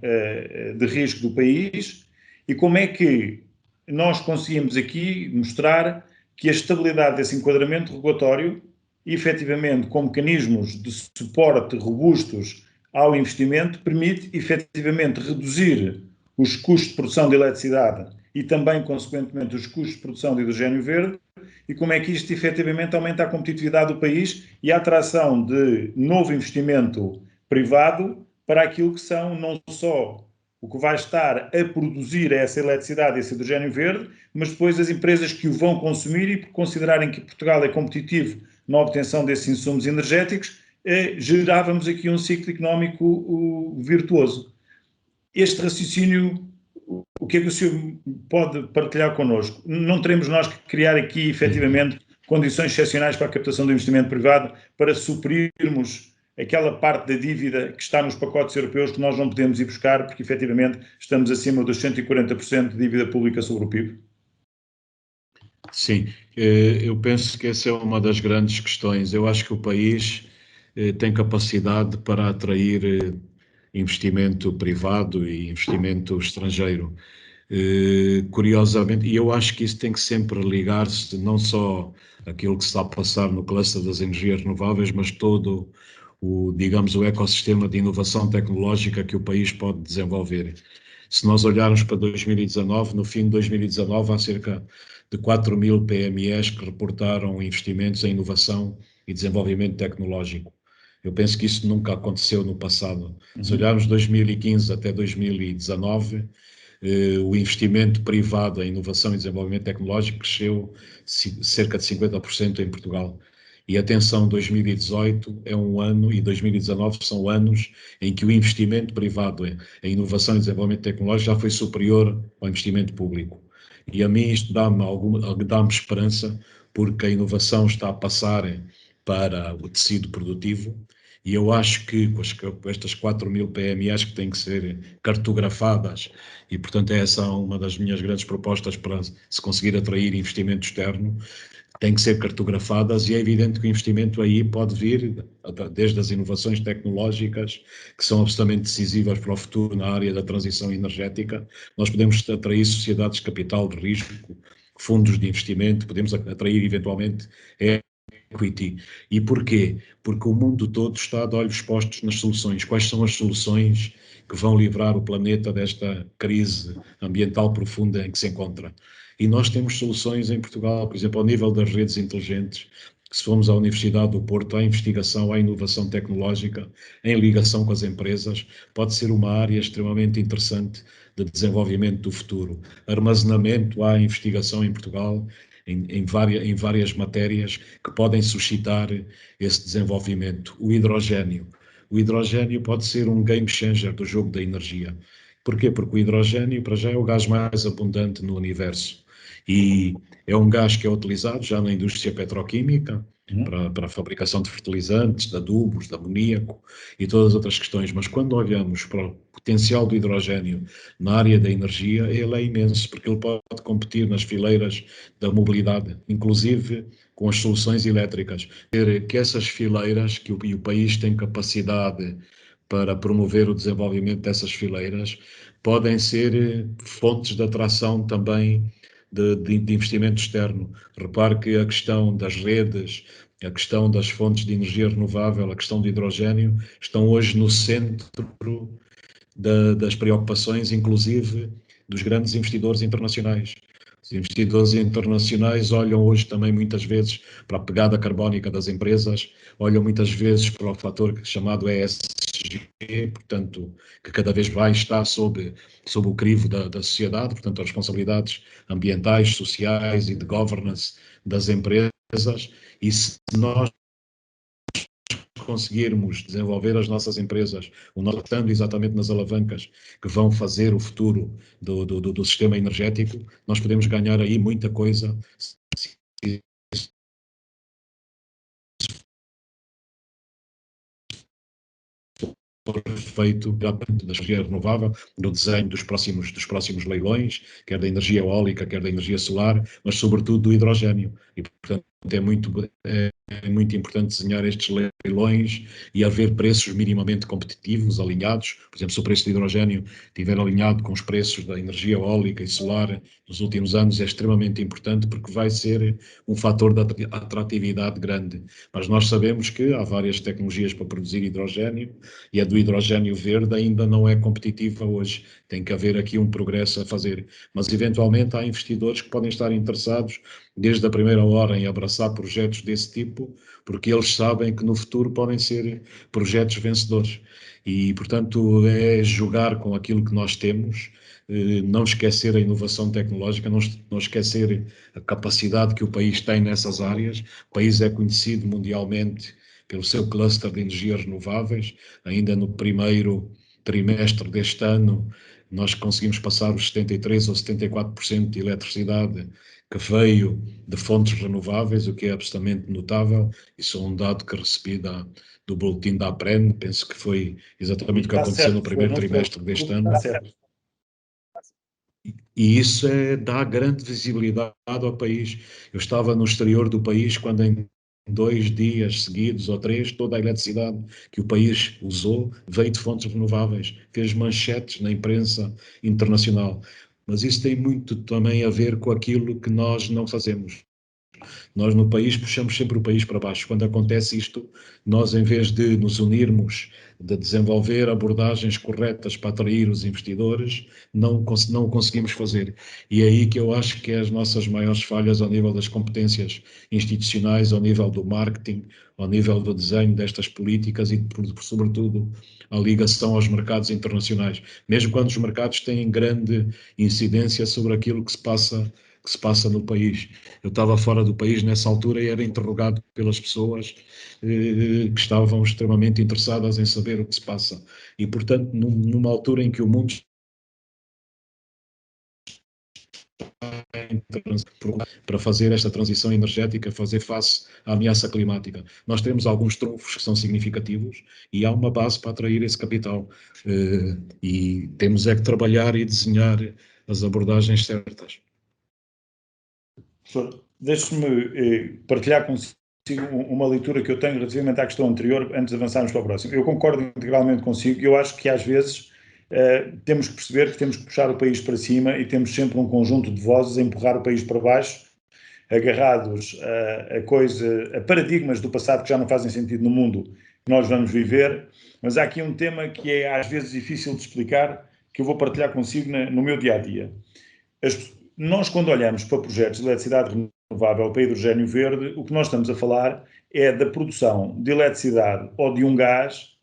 de risco do país e como é que nós conseguimos aqui mostrar que a estabilidade desse enquadramento regulatório, efetivamente com mecanismos de suporte robustos ao investimento, permite efetivamente reduzir os custos de produção de eletricidade e também, consequentemente, os custos de produção de hidrogênio verde e como é que isto efetivamente aumenta a competitividade do país e a atração de novo investimento privado para aquilo que são não só o que vai estar a produzir essa eletricidade, esse hidrogênio verde, mas depois as empresas que o vão consumir e por considerarem que Portugal é competitivo na obtenção desses insumos energéticos, gerávamos aqui um ciclo económico virtuoso. Este raciocínio, o que é que o senhor pode partilhar connosco? Não teremos nós que criar aqui, efetivamente, condições excepcionais para a captação do investimento privado para suprirmos aquela parte da dívida que está nos pacotes europeus que nós não podemos ir buscar porque, efetivamente, estamos acima dos 140% de dívida pública sobre o PIB? Sim, eu penso que essa é uma das grandes questões. Eu acho que o país tem capacidade para atrair investimento privado e investimento estrangeiro. Curiosamente, e eu acho que isso tem que sempre ligar-se não só àquilo que se está a passar no cluster das energias renováveis, mas todo digamos, o ecossistema de inovação tecnológica que o país pode desenvolver. Se nós olharmos para 2019, no fim de 2019, há cerca de 4.000 PMEs que reportaram investimentos em inovação e desenvolvimento tecnológico. Eu penso que isso nunca aconteceu no passado. Se olharmos de 2015 até 2019, o investimento privado em inovação e desenvolvimento tecnológico cresceu cerca de 50% em Portugal. E atenção, 2018 é um ano e 2019 são anos em que o investimento privado em inovação e desenvolvimento tecnológico já foi superior ao investimento público. E a mim isto dá-me esperança, porque a inovação está a passar para o tecido produtivo e eu acho que com estas 4.000 PMEs que têm que ser cartografadas e, portanto, essa é uma das minhas grandes propostas para se conseguir atrair investimento externo, têm que ser cartografadas e é evidente que o investimento aí pode vir desde as inovações tecnológicas, que são absolutamente decisivas para o futuro na área da transição energética. Nós podemos atrair sociedades de capital de risco, fundos de investimento, podemos atrair eventualmente equity. E porquê? Porque o mundo todo está de olhos postos nas soluções. Quais são as soluções que vão livrar o planeta desta crise ambiental profunda em que se encontra? E nós temos soluções em Portugal, por exemplo, ao nível das redes inteligentes, que se formos à Universidade do Porto, há investigação, há inovação tecnológica em ligação com as empresas, pode ser uma área extremamente interessante de desenvolvimento do futuro. Armazenamento, há investigação em Portugal em várias matérias que podem suscitar esse desenvolvimento. O hidrogênio pode ser um game changer do jogo da energia. Porquê? Porque o hidrogênio, para já, é o gás mais abundante no universo. E é um gás que é utilizado já na indústria petroquímica, para a fabricação de fertilizantes, de adubos, de amoníaco e todas as outras questões. Mas quando olhamos para o potencial do hidrogênio na área da energia, ele é imenso, porque ele pode competir nas fileiras da mobilidade, inclusive com as soluções elétricas. Que essas fileiras, que o país tem capacidade para promover o desenvolvimento dessas fileiras, podem ser fontes de atração também de investimento externo. Repare que a questão das redes, a questão das fontes de energia renovável, a questão do hidrogênio, estão hoje no centro das preocupações, inclusive dos grandes investidores internacionais. Os investidores internacionais olham hoje também muitas vezes para a pegada carbónica das empresas, olham muitas vezes para o fator chamado ESG, portanto, que cada vez mais está sob o crivo da sociedade, portanto, as responsabilidades ambientais, sociais e de governance das empresas, e se nós conseguirmos desenvolver as nossas empresas, estando exatamente nas alavancas que vão fazer o futuro do sistema energético, nós podemos ganhar aí muita coisa. Feito da energia renovável, no desenho dos próximos leilões, quer da energia eólica, quer da energia solar, mas sobretudo do hidrogênio. E, portanto, é muito importante desenhar estes leilões e haver preços minimamente competitivos, alinhados. Por exemplo, se o preço do hidrogênio estiver alinhado com os preços da energia eólica e solar nos últimos anos, é extremamente importante porque vai ser um fator de atratividade grande. Mas nós sabemos que há várias tecnologias para produzir hidrogênio e a do hidrogênio verde ainda não é competitiva hoje. Tem que haver aqui um progresso a fazer. Mas, eventualmente, há investidores que podem estar interessados desde a primeira hora em abraçar projetos desse tipo, porque eles sabem que no futuro podem ser projetos vencedores. E, portanto, é jogar com aquilo que nós temos, não esquecer a inovação tecnológica, não esquecer a capacidade que o país tem nessas áreas. O país é conhecido mundialmente pelo seu cluster de energias renováveis. Ainda no primeiro trimestre deste ano, nós conseguimos passar os 73% ou 74% de eletricidade que veio de fontes renováveis, o que é absolutamente notável. Isso é um dado que recebi do boletim da APREN, penso que foi exatamente o que aconteceu no primeiro trimestre deste ano. E isso dá grande visibilidade ao país. Eu estava no exterior do país quando em 2 dias seguidos ou 3, toda a eletricidade que o país usou veio de fontes renováveis, fez manchetes na imprensa internacional. Mas isso tem muito também a ver com aquilo que nós não fazemos. Nós no país puxamos sempre o país para baixo. Quando acontece isto, nós em vez de nos unirmos, de desenvolver abordagens corretas para atrair os investidores, não o conseguimos fazer. E é aí que eu acho que é as nossas maiores falhas ao nível das competências institucionais, ao nível do marketing, ao nível do desenho destas políticas e, sobretudo, a ligação aos mercados internacionais. Mesmo quando os mercados têm grande incidência sobre aquilo que se passa no país. Eu estava fora do país nessa altura e era interrogado pelas pessoas que estavam extremamente interessadas em saber o que se passa. E, portanto, numa altura em que o mundo para fazer esta transição energética, fazer face à ameaça climática. Nós temos alguns trunfos que são significativos e há uma base para atrair esse capital. E temos é que trabalhar e desenhar as abordagens certas. Professor, deixe-me partilhar consigo uma leitura que eu tenho relativamente à questão anterior, antes de avançarmos para o próximo. Eu concordo integralmente consigo, eu acho que às vezes temos que perceber que temos que puxar o país para cima e temos sempre um conjunto de vozes a empurrar o país para baixo, agarrados a paradigmas do passado que já não fazem sentido no mundo que nós vamos viver, mas há aqui um tema que é às vezes difícil de explicar, que eu vou partilhar consigo no meu dia-a-dia. Nós, quando olhamos para projetos de eletricidade renovável para hidrogênio verde, o que nós estamos a falar é da produção de eletricidade ou de um gás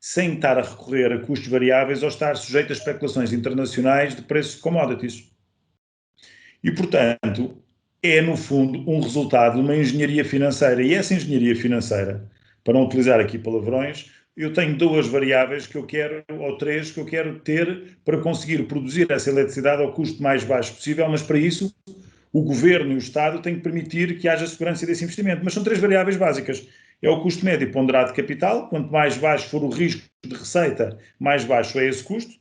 sem estar a recorrer a custos variáveis ou estar sujeito a especulações internacionais de preços de commodities. E, portanto, é, no fundo, um resultado de uma engenharia financeira. E essa engenharia financeira, para não utilizar aqui palavrões, eu tenho 2 variáveis que eu quero, ou 3, que eu quero ter para conseguir produzir essa eletricidade ao custo mais baixo possível, mas para isso o Governo e o Estado têm que permitir que haja segurança desse investimento. Mas são 3 variáveis básicas. É o custo médio ponderado de capital. Quanto mais baixo for o risco de receita, mais baixo é esse custo.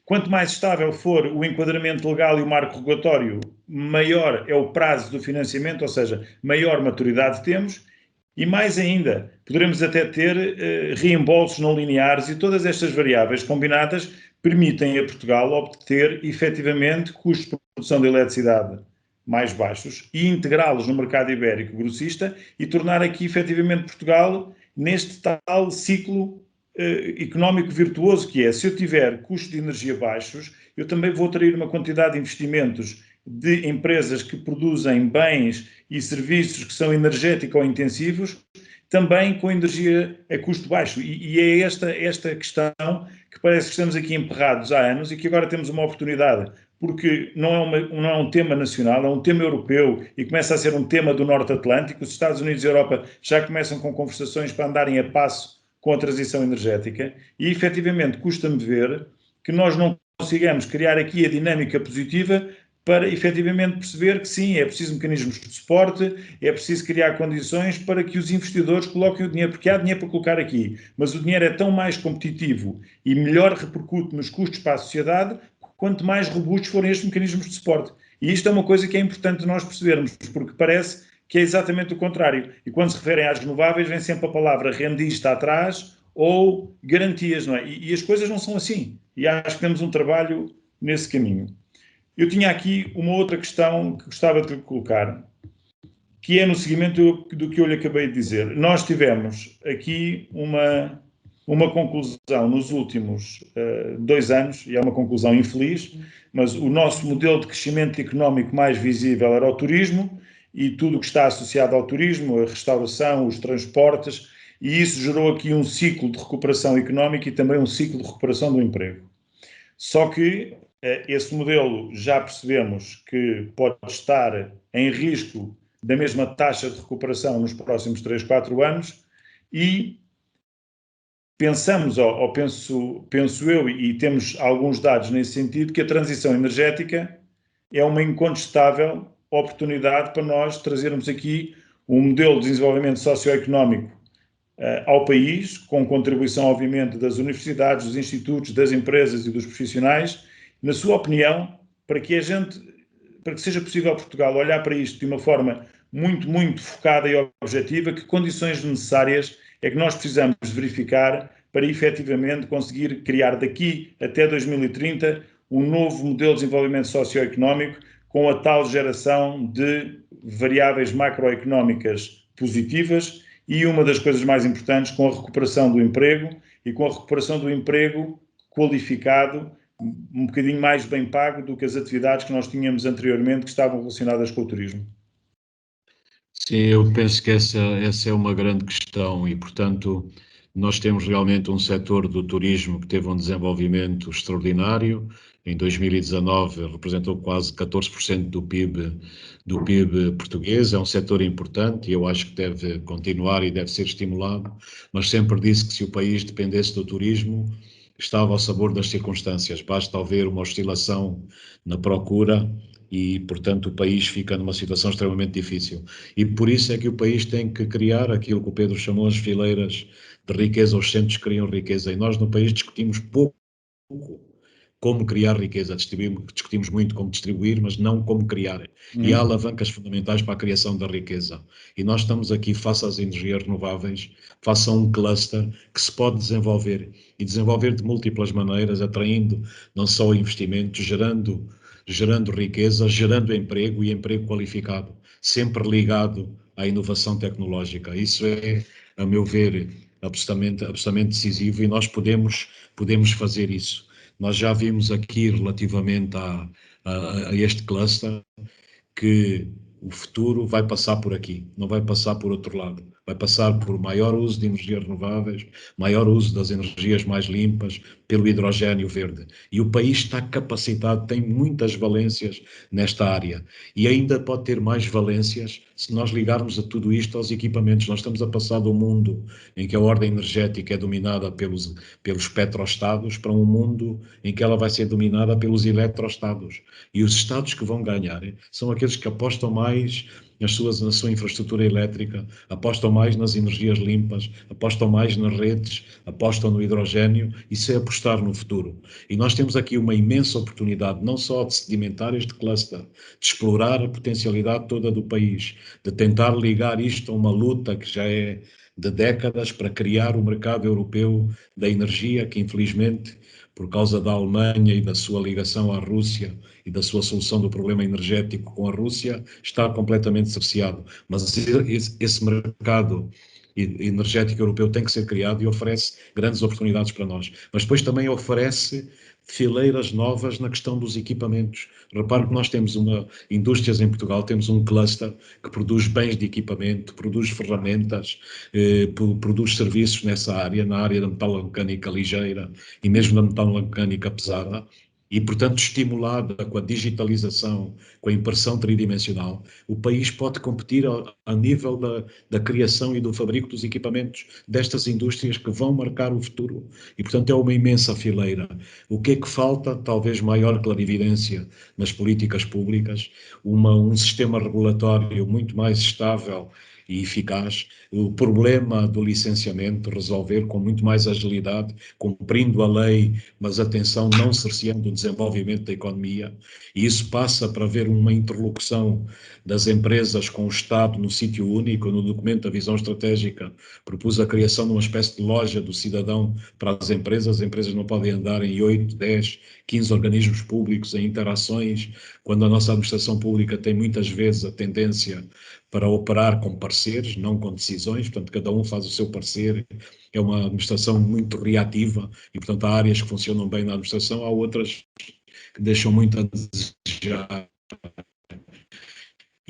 Quanto mais estável for o enquadramento legal e o marco regulatório, maior é o prazo do financiamento, ou seja, maior maturidade temos. E mais ainda, poderemos até ter reembolsos não lineares, e todas estas variáveis combinadas permitem a Portugal obter efetivamente custos de produção de eletricidade mais baixos e integrá-los no mercado ibérico grossista e tornar aqui efetivamente Portugal neste tal ciclo económico virtuoso que é: se eu tiver custos de energia baixos, eu também vou atrair uma quantidade de investimentos de empresas que produzem bens e serviços que são energético-intensivos, também com energia a custo baixo. E é esta questão que parece que estamos aqui emperrados há anos e que agora temos uma oportunidade, porque não é um tema nacional, é um tema europeu e começa a ser um tema do Norte Atlântico. Os Estados Unidos e a Europa já começam com conversações para andarem a passo com a transição energética e, efetivamente, custa-me ver que nós não consigamos criar aqui a dinâmica positiva para, efetivamente, perceber que sim, é preciso mecanismos de suporte, é preciso criar condições para que os investidores coloquem o dinheiro, porque há dinheiro para colocar aqui, mas o dinheiro é tão mais competitivo e melhor repercute nos custos para a sociedade quanto mais robustos forem estes mecanismos de suporte. E isto é uma coisa que é importante nós percebermos, porque parece que é exatamente o contrário. E quando se referem às renováveis, vem sempre a palavra rendista atrás ou garantias, não é? E as coisas não são assim. E acho que temos um trabalho nesse caminho. Eu tinha aqui uma outra questão que gostava de colocar, que é no seguimento do que eu lhe acabei de dizer. Nós tivemos aqui uma conclusão nos últimos 2 anos, e é uma conclusão infeliz, mas o nosso modelo de crescimento económico mais visível era o turismo e tudo o que está associado ao turismo, a restauração, os transportes, e isso gerou aqui um ciclo de recuperação económica e também um ciclo de recuperação do emprego. Só que esse modelo já percebemos que pode estar em risco da mesma taxa de recuperação nos próximos 3, 4 anos e pensamos, ou penso eu, e temos alguns dados nesse sentido, que a transição energética é uma incontestável oportunidade para nós trazermos aqui um modelo de desenvolvimento socioeconómico ao país, com contribuição, obviamente, das universidades, dos institutos, das empresas e dos profissionais. Na sua opinião, para que seja possível Portugal olhar para isto de uma forma muito, muito focada e objetiva, que condições necessárias é que nós precisamos verificar para efetivamente conseguir criar daqui até 2030 um novo modelo de desenvolvimento socioeconómico com a tal geração de variáveis macroeconómicas positivas e, uma das coisas mais importantes, com a recuperação do emprego e com a recuperação do emprego qualificado, um bocadinho mais bem pago do que as atividades que nós tínhamos anteriormente que estavam relacionadas com o turismo. Sim, eu penso que essa é uma grande questão e, portanto, nós temos realmente um setor do turismo que teve um desenvolvimento extraordinário. Em 2019 representou quase 14% do PIB português. É um setor importante e eu acho que deve continuar e deve ser estimulado, mas sempre disse que se o país dependesse do turismo, estava ao sabor das circunstâncias. Basta haver uma oscilação na procura e, portanto, o país fica numa situação extremamente difícil. E por isso é que o país tem que criar aquilo que o Pedro chamou as fileiras de riqueza, os centros que criam riqueza. E nós no país discutimos pouco como criar riqueza, discutimos muito como distribuir, mas não como criar. E há alavancas fundamentais para a criação da riqueza. E nós estamos aqui, face às energias renováveis, face a um cluster que se pode desenvolver, e desenvolver de múltiplas maneiras, atraindo não só investimentos, gerando riqueza, gerando emprego e emprego qualificado, sempre ligado à inovação tecnológica. Isso é, a meu ver, absolutamente decisivo e nós podemos fazer isso. Nós já vimos aqui, relativamente a este cluster, que o futuro vai passar por aqui, não vai passar por outro lado. vai passar por maior uso de energias renováveis, maior uso das energias mais limpas, pelo hidrogênio verde. E o país está capacitado, tem muitas valências nesta área. E ainda pode ter mais valências se nós ligarmos a tudo isto aos equipamentos. Nós estamos a passar do mundo em que a ordem energética é dominada pelos petroestados para um mundo em que ela vai ser dominada pelos eletroestados. E os estados que vão ganhar são aqueles que apostam mais na sua infraestrutura elétrica, apostam mais nas energias limpas, apostam mais nas redes, apostam no hidrogênio. Isso é apostar no futuro. E nós temos aqui uma imensa oportunidade, não só de sedimentar este cluster, de explorar a potencialidade toda do país, de tentar ligar isto a uma luta que já é de décadas para criar o mercado europeu da energia, que infelizmente, por causa da Alemanha e da sua ligação à Rússia e da sua solução do problema energético com a Rússia, está completamente cerceado. Mas esse mercado energético europeu tem que ser criado e oferece grandes oportunidades para nós. Mas depois também oferece fileiras novas na questão dos equipamentos. Repare que nós temos indústrias em Portugal, temos um cluster que produz bens de equipamento, produz ferramentas, produz serviços nessa área, na área da metalomecânica ligeira e mesmo da metalomecânica pesada. E, portanto, estimulada com a digitalização, com a impressão tridimensional, o país pode competir a nível da criação e do fabrico dos equipamentos destas indústrias que vão marcar o futuro. E, portanto, é uma imensa fileira. O que é que falta? Talvez maior clarividência nas políticas públicas, um sistema regulatório muito mais estável e eficaz, o problema do licenciamento resolver com muito mais agilidade, cumprindo a lei, mas atenção, não cerceando o desenvolvimento da economia, e isso passa para haver uma interlocução das empresas com o Estado no sítio único. No documento da visão estratégica propus a criação de uma espécie de loja do cidadão para as empresas não podem andar em 8, 10, 15 organismos públicos em interações, quando a nossa administração pública tem muitas vezes a tendência para operar com parceiros, não com decisões, portanto cada um faz o seu parecer, é uma administração muito reativa e portanto há áreas que funcionam bem na administração, há outras que deixam muito a desejar.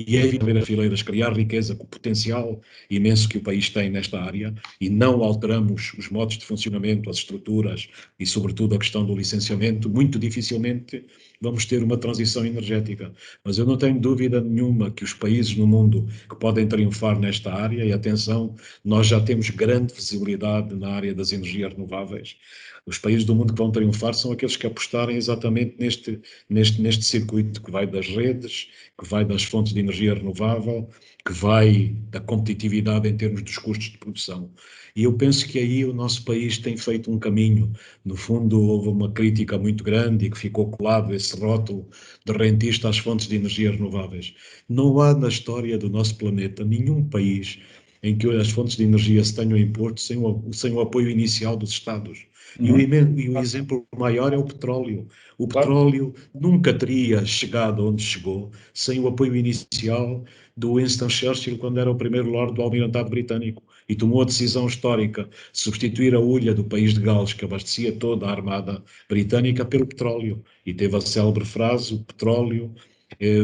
E é evitar a fileiras, criar riqueza com o potencial imenso que o país tem nesta área e não alteramos os modos de funcionamento, as estruturas e, sobretudo, a questão do licenciamento, muito dificilmente vamos ter uma transição energética. Mas eu não tenho dúvida nenhuma que os países no mundo que podem triunfar nesta área, e atenção, nós já temos grande visibilidade na área das energias renováveis, os países do mundo que vão triunfar são aqueles que apostarem exatamente neste circuito que vai das redes, que vai das fontes de energia renovável, que vai da competitividade em termos dos custos de produção. E eu penso que aí o nosso país tem feito um caminho. No fundo, houve uma crítica muito grande e que ficou colado esse rótulo de rentista às fontes de energia renováveis. Não há na história do nosso planeta nenhum país em que as fontes de energia se tenham imposto sem o apoio inicial dos Estados. E o exemplo maior é o petróleo. O petróleo nunca teria chegado onde chegou sem o apoio inicial do Winston Churchill, quando era o primeiro Lord do Almirantado Britânico, e tomou a decisão histórica de substituir a ulha do país de Gales, que abastecia toda a armada britânica, pelo petróleo. E teve a célebre frase: o petróleo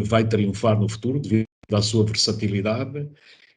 vai triunfar no futuro devido à sua versatilidade.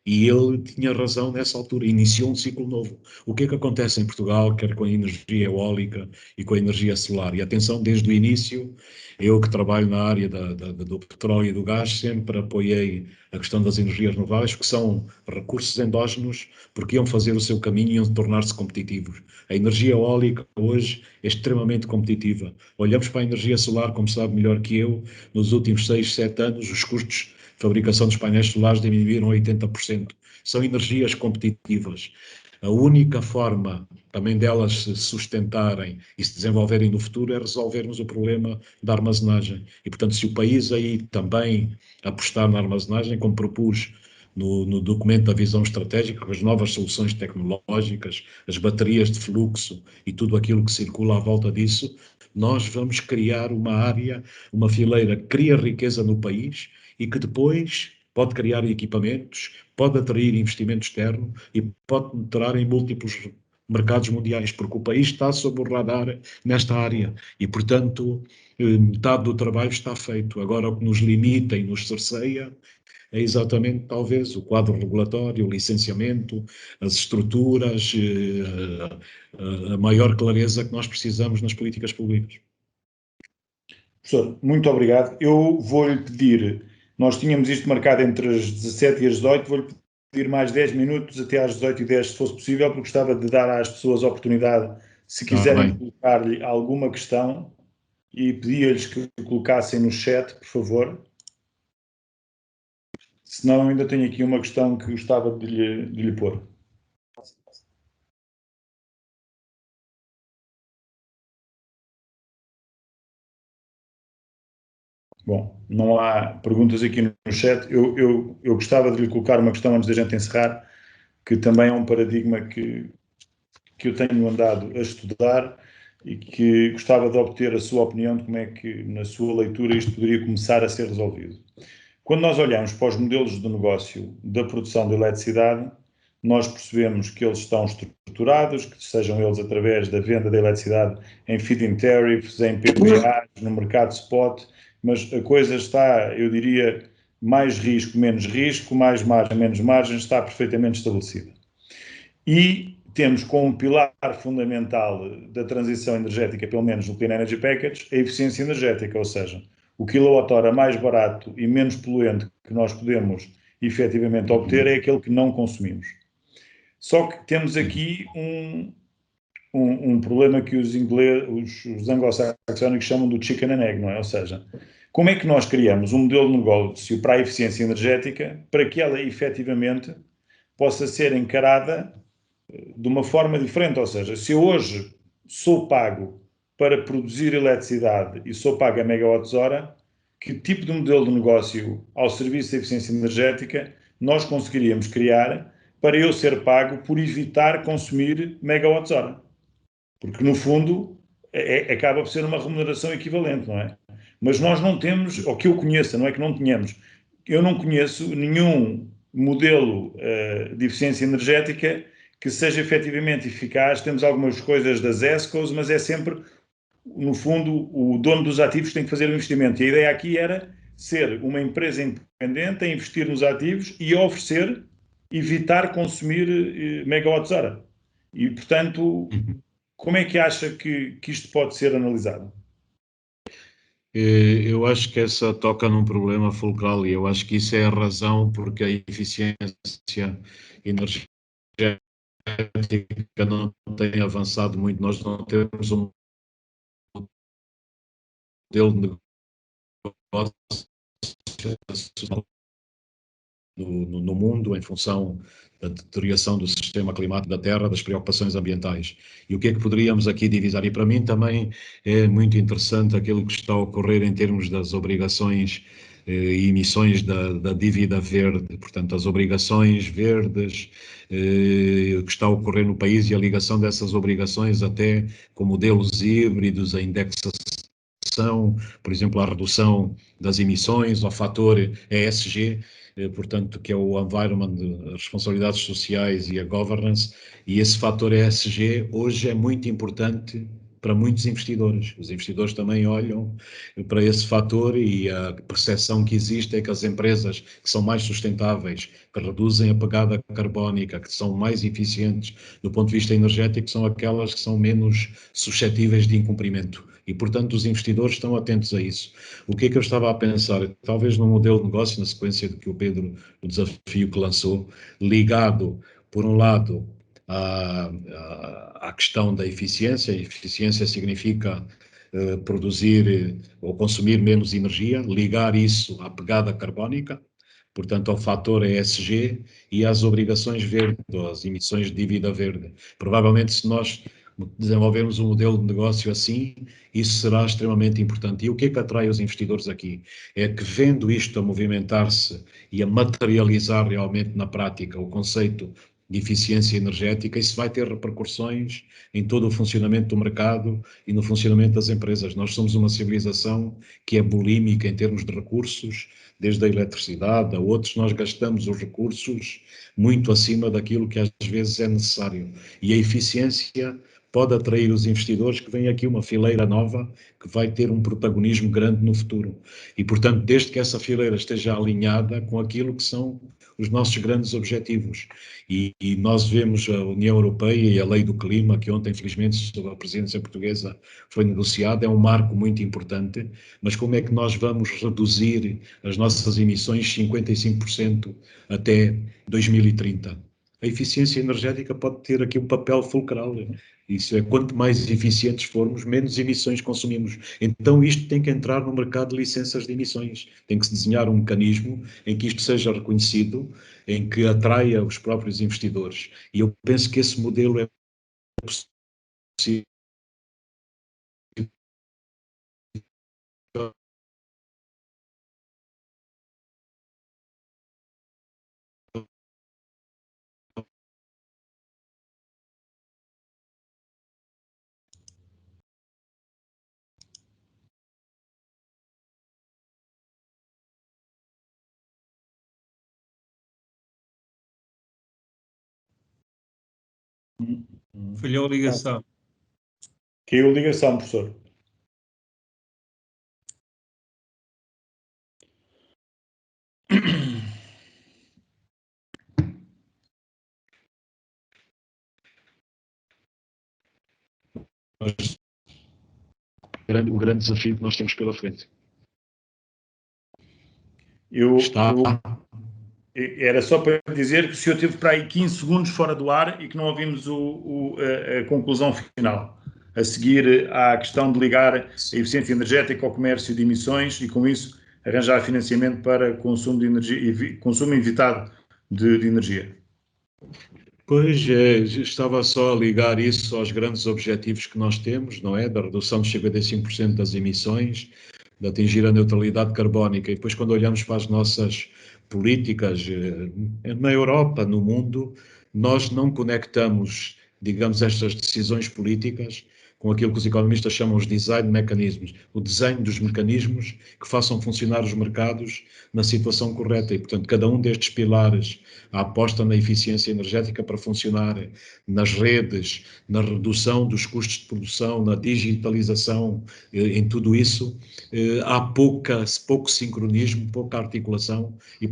E ele tinha razão nessa altura, iniciou um ciclo novo. O que é que acontece em Portugal, quer com a energia eólica e com a energia solar? E atenção, desde o início, eu que trabalho na área do petróleo e do gás, sempre apoiei a questão das energias renováveis, que são recursos endógenos, porque iam fazer o seu caminho e iam tornar-se competitivos. A energia eólica hoje é extremamente competitiva. Olhamos para a energia solar, como sabe melhor que eu, nos últimos 6, 7 anos, os custos fabricação dos painéis solares diminuíram 80%. São energias competitivas. A única forma também delas se sustentarem e se desenvolverem no futuro é resolvermos o problema da armazenagem. E, portanto, se o país aí também apostar na armazenagem, como propus no documento da visão estratégica, com as novas soluções tecnológicas, as baterias de fluxo e tudo aquilo que circula à volta disso, nós vamos criar uma área, uma fileira que cria riqueza no país e que depois pode criar equipamentos, pode atrair investimento externo e pode entrar em múltiplos mercados mundiais, porque o país está sob o radar nesta área e, portanto, metade do trabalho está feito. Agora, o que nos limita e nos cerceia é exatamente, talvez, o quadro regulatório, o licenciamento, as estruturas, a maior clareza que nós precisamos nas políticas públicas. Professor, muito obrigado. Eu vou-lhe pedir, nós tínhamos isto marcado entre as 17 e as 18, vou-lhe pedir mais 10 minutos até às 18h10, se fosse possível, porque gostava de dar às pessoas a oportunidade, se quiserem colocar-lhe alguma questão, e pedia-lhes que colocassem no chat, por favor. Senão, ainda tenho aqui uma questão que gostava de lhe pôr. Bom, não há perguntas aqui no chat. Eu gostava de lhe colocar uma questão antes da gente encerrar, que também é um paradigma que eu tenho andado a estudar e que gostava de obter a sua opinião de como é que, na sua leitura, isto poderia começar a ser resolvido. Quando nós olhamos para os modelos de negócio da produção de eletricidade, nós percebemos que eles estão estruturados, que sejam eles através da venda da eletricidade em feed-in tariffs, em PPAs, no mercado spot, mas a coisa está, eu diria, mais risco, mais margem, menos margem, está perfeitamente estabelecida. E temos como pilar fundamental da transição energética, pelo menos no Clean Energy Package, a eficiência energética, ou seja, o quilowatt-hora mais barato e menos poluente que nós podemos efetivamente obter é aquele que não consumimos. Só que temos aqui um problema que os anglo-saxónicos chamam do chicken and egg, não é? Ou seja, como é que nós criamos um modelo de negócio para a eficiência energética para que ela efetivamente possa ser encarada de uma forma diferente? Ou seja, se eu hoje sou pago para produzir eletricidade e sou pago a megawatts-hora, que tipo de modelo de negócio ao serviço da eficiência energética nós conseguiríamos criar para eu ser pago por evitar consumir megawatts-hora? Porque, no fundo, acaba por ser uma remuneração equivalente, não é? Mas nós não temos, ou que eu conheça, não é que não tenhamos, eu não conheço nenhum modelo de eficiência energética que seja efetivamente eficaz. Temos algumas coisas das ESCOs, mas é sempre, no fundo, o dono dos ativos tem que fazer o investimento. E a ideia aqui era ser uma empresa independente a investir nos ativos e oferecer, evitar consumir megawatts-hora. E, portanto, como é que acha que isto pode ser analisado? Eu acho que essa toca num problema fulcral e eu acho que isso é a razão porque a eficiência energética não tem avançado muito. Nós não temos um modelo de negócio no mundo em função da deterioração do sistema climático da Terra, das preocupações ambientais. E o que é que poderíamos aqui divisar? E para mim também é muito interessante aquilo que está a ocorrer em termos das obrigações e emissões da dívida verde, portanto, as obrigações verdes que está a ocorrer no país e a ligação dessas obrigações até com modelos híbridos, a indexação, por exemplo, a redução das emissões, ao fator ESG, portanto, que é o Environment, as responsabilidades sociais e a governance, e esse fator ESG hoje é muito importante para muitos investidores. Os investidores também olham para esse fator e a percepção que existe é que as empresas que são mais sustentáveis, que reduzem a pegada carbónica, que são mais eficientes do ponto de vista energético, são aquelas que são menos suscetíveis de incumprimento. E, portanto, os investidores estão atentos a isso. O que é que eu estava a pensar? Talvez num modelo de negócio, na sequência do que o Pedro, o desafio que lançou, ligado, por um lado, à questão da eficiência. Eficiência significa produzir ou consumir menos energia, ligar isso à pegada carbónica, portanto, ao fator ESG e às obrigações verdes, às emissões de dívida verde. Provavelmente, se nós desenvolvermos um modelo de negócio assim, isso será extremamente importante. E o que é que atrai os investidores aqui? É que, vendo isto a movimentar-se e a materializar realmente na prática o conceito de eficiência energética, isso vai ter repercussões em todo o funcionamento do mercado e no funcionamento das empresas. Nós somos uma civilização que é bulímica em termos de recursos, desde a eletricidade a outros, nós gastamos os recursos muito acima daquilo que às vezes é necessário. E a eficiência pode atrair os investidores, que vem aqui uma fileira nova que vai ter um protagonismo grande no futuro. E, portanto, desde que essa fileira esteja alinhada com aquilo que são os nossos grandes objetivos. E nós vemos a União Europeia e a Lei do Clima, que ontem, infelizmente, sob a presidência portuguesa foi negociada, é um marco muito importante, mas como é que nós vamos reduzir as nossas emissões 55% até 2030? A eficiência energética pode ter aqui um papel fulcral. Isso é, quanto mais eficientes formos, menos emissões consumimos. Então isto tem que entrar no mercado de licenças de emissões. Tem que se desenhar um mecanismo em que isto seja reconhecido, em que atraia os próprios investidores. E eu penso que esse modelo é possível. Falhou a ligação. Caiu a ligação, professor. O grande desafio que nós temos pela frente. Era só para dizer que o senhor teve para aí 15 segundos fora do ar e que não ouvimos a conclusão final. A seguir à questão de ligar a eficiência energética ao comércio de emissões e, com isso, arranjar financiamento para consumo de energia, consumo evitado de energia. Pois, estava só a ligar isso aos grandes objetivos que nós temos, não é? Da redução de 55% das emissões, de atingir a neutralidade carbónica. E depois, quando olhamos para as nossas políticas na Europa, no mundo, nós não conectamos, digamos, estas decisões políticas com aquilo que os economistas chamam os design mechanisms, o desenho dos mecanismos que façam funcionar os mercados na situação correta. E, portanto, cada um destes pilares, a aposta na eficiência energética para funcionar nas redes, na redução dos custos de produção, na digitalização, em tudo isso, há pouco sincronismo, pouca articulação e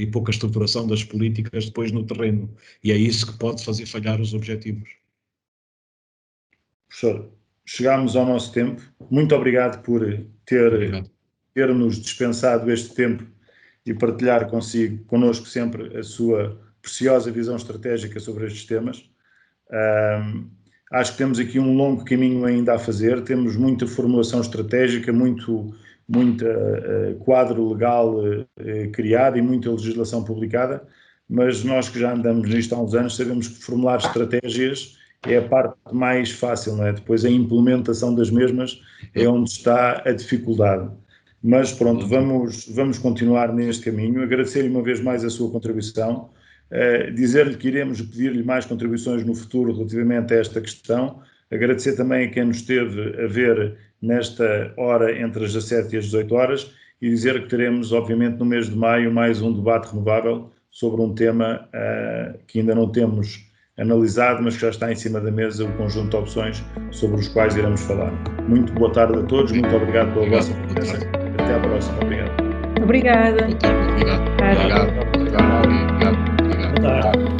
pouca estruturação das políticas depois no terreno. E é isso que pode fazer falhar os objetivos. Professor, chegámos ao nosso tempo. Muito obrigado por ter-nos dispensado este tempo e partilhar connosco sempre a sua preciosa visão estratégica sobre estes temas. Acho que temos aqui um longo caminho ainda a fazer, temos muita formulação estratégica, muito quadro legal criado e muita legislação publicada, mas nós que já andamos nisto há uns anos sabemos que formular estratégias é a parte mais fácil, não é? Depois a implementação das mesmas é onde está a dificuldade. Mas pronto, vamos continuar neste caminho. Agradecer-lhe uma vez mais a sua contribuição, dizer-lhe que iremos pedir-lhe mais contribuições no futuro relativamente a esta questão. Agradecer também a quem nos esteve a ver nesta hora entre as 17 e as 18 horas e dizer que teremos, obviamente, no mês de maio, mais um debate renovável sobre um tema que ainda não temos analisado, mas que já está em cima da mesa, o conjunto de opções sobre os quais iremos falar. Muito boa tarde a todos, muito obrigado pela vossa presença. Até à próxima. Obrigado. Obrigada. Boa tarde, obrigado. Obrigado. Obrigado. Boa tarde.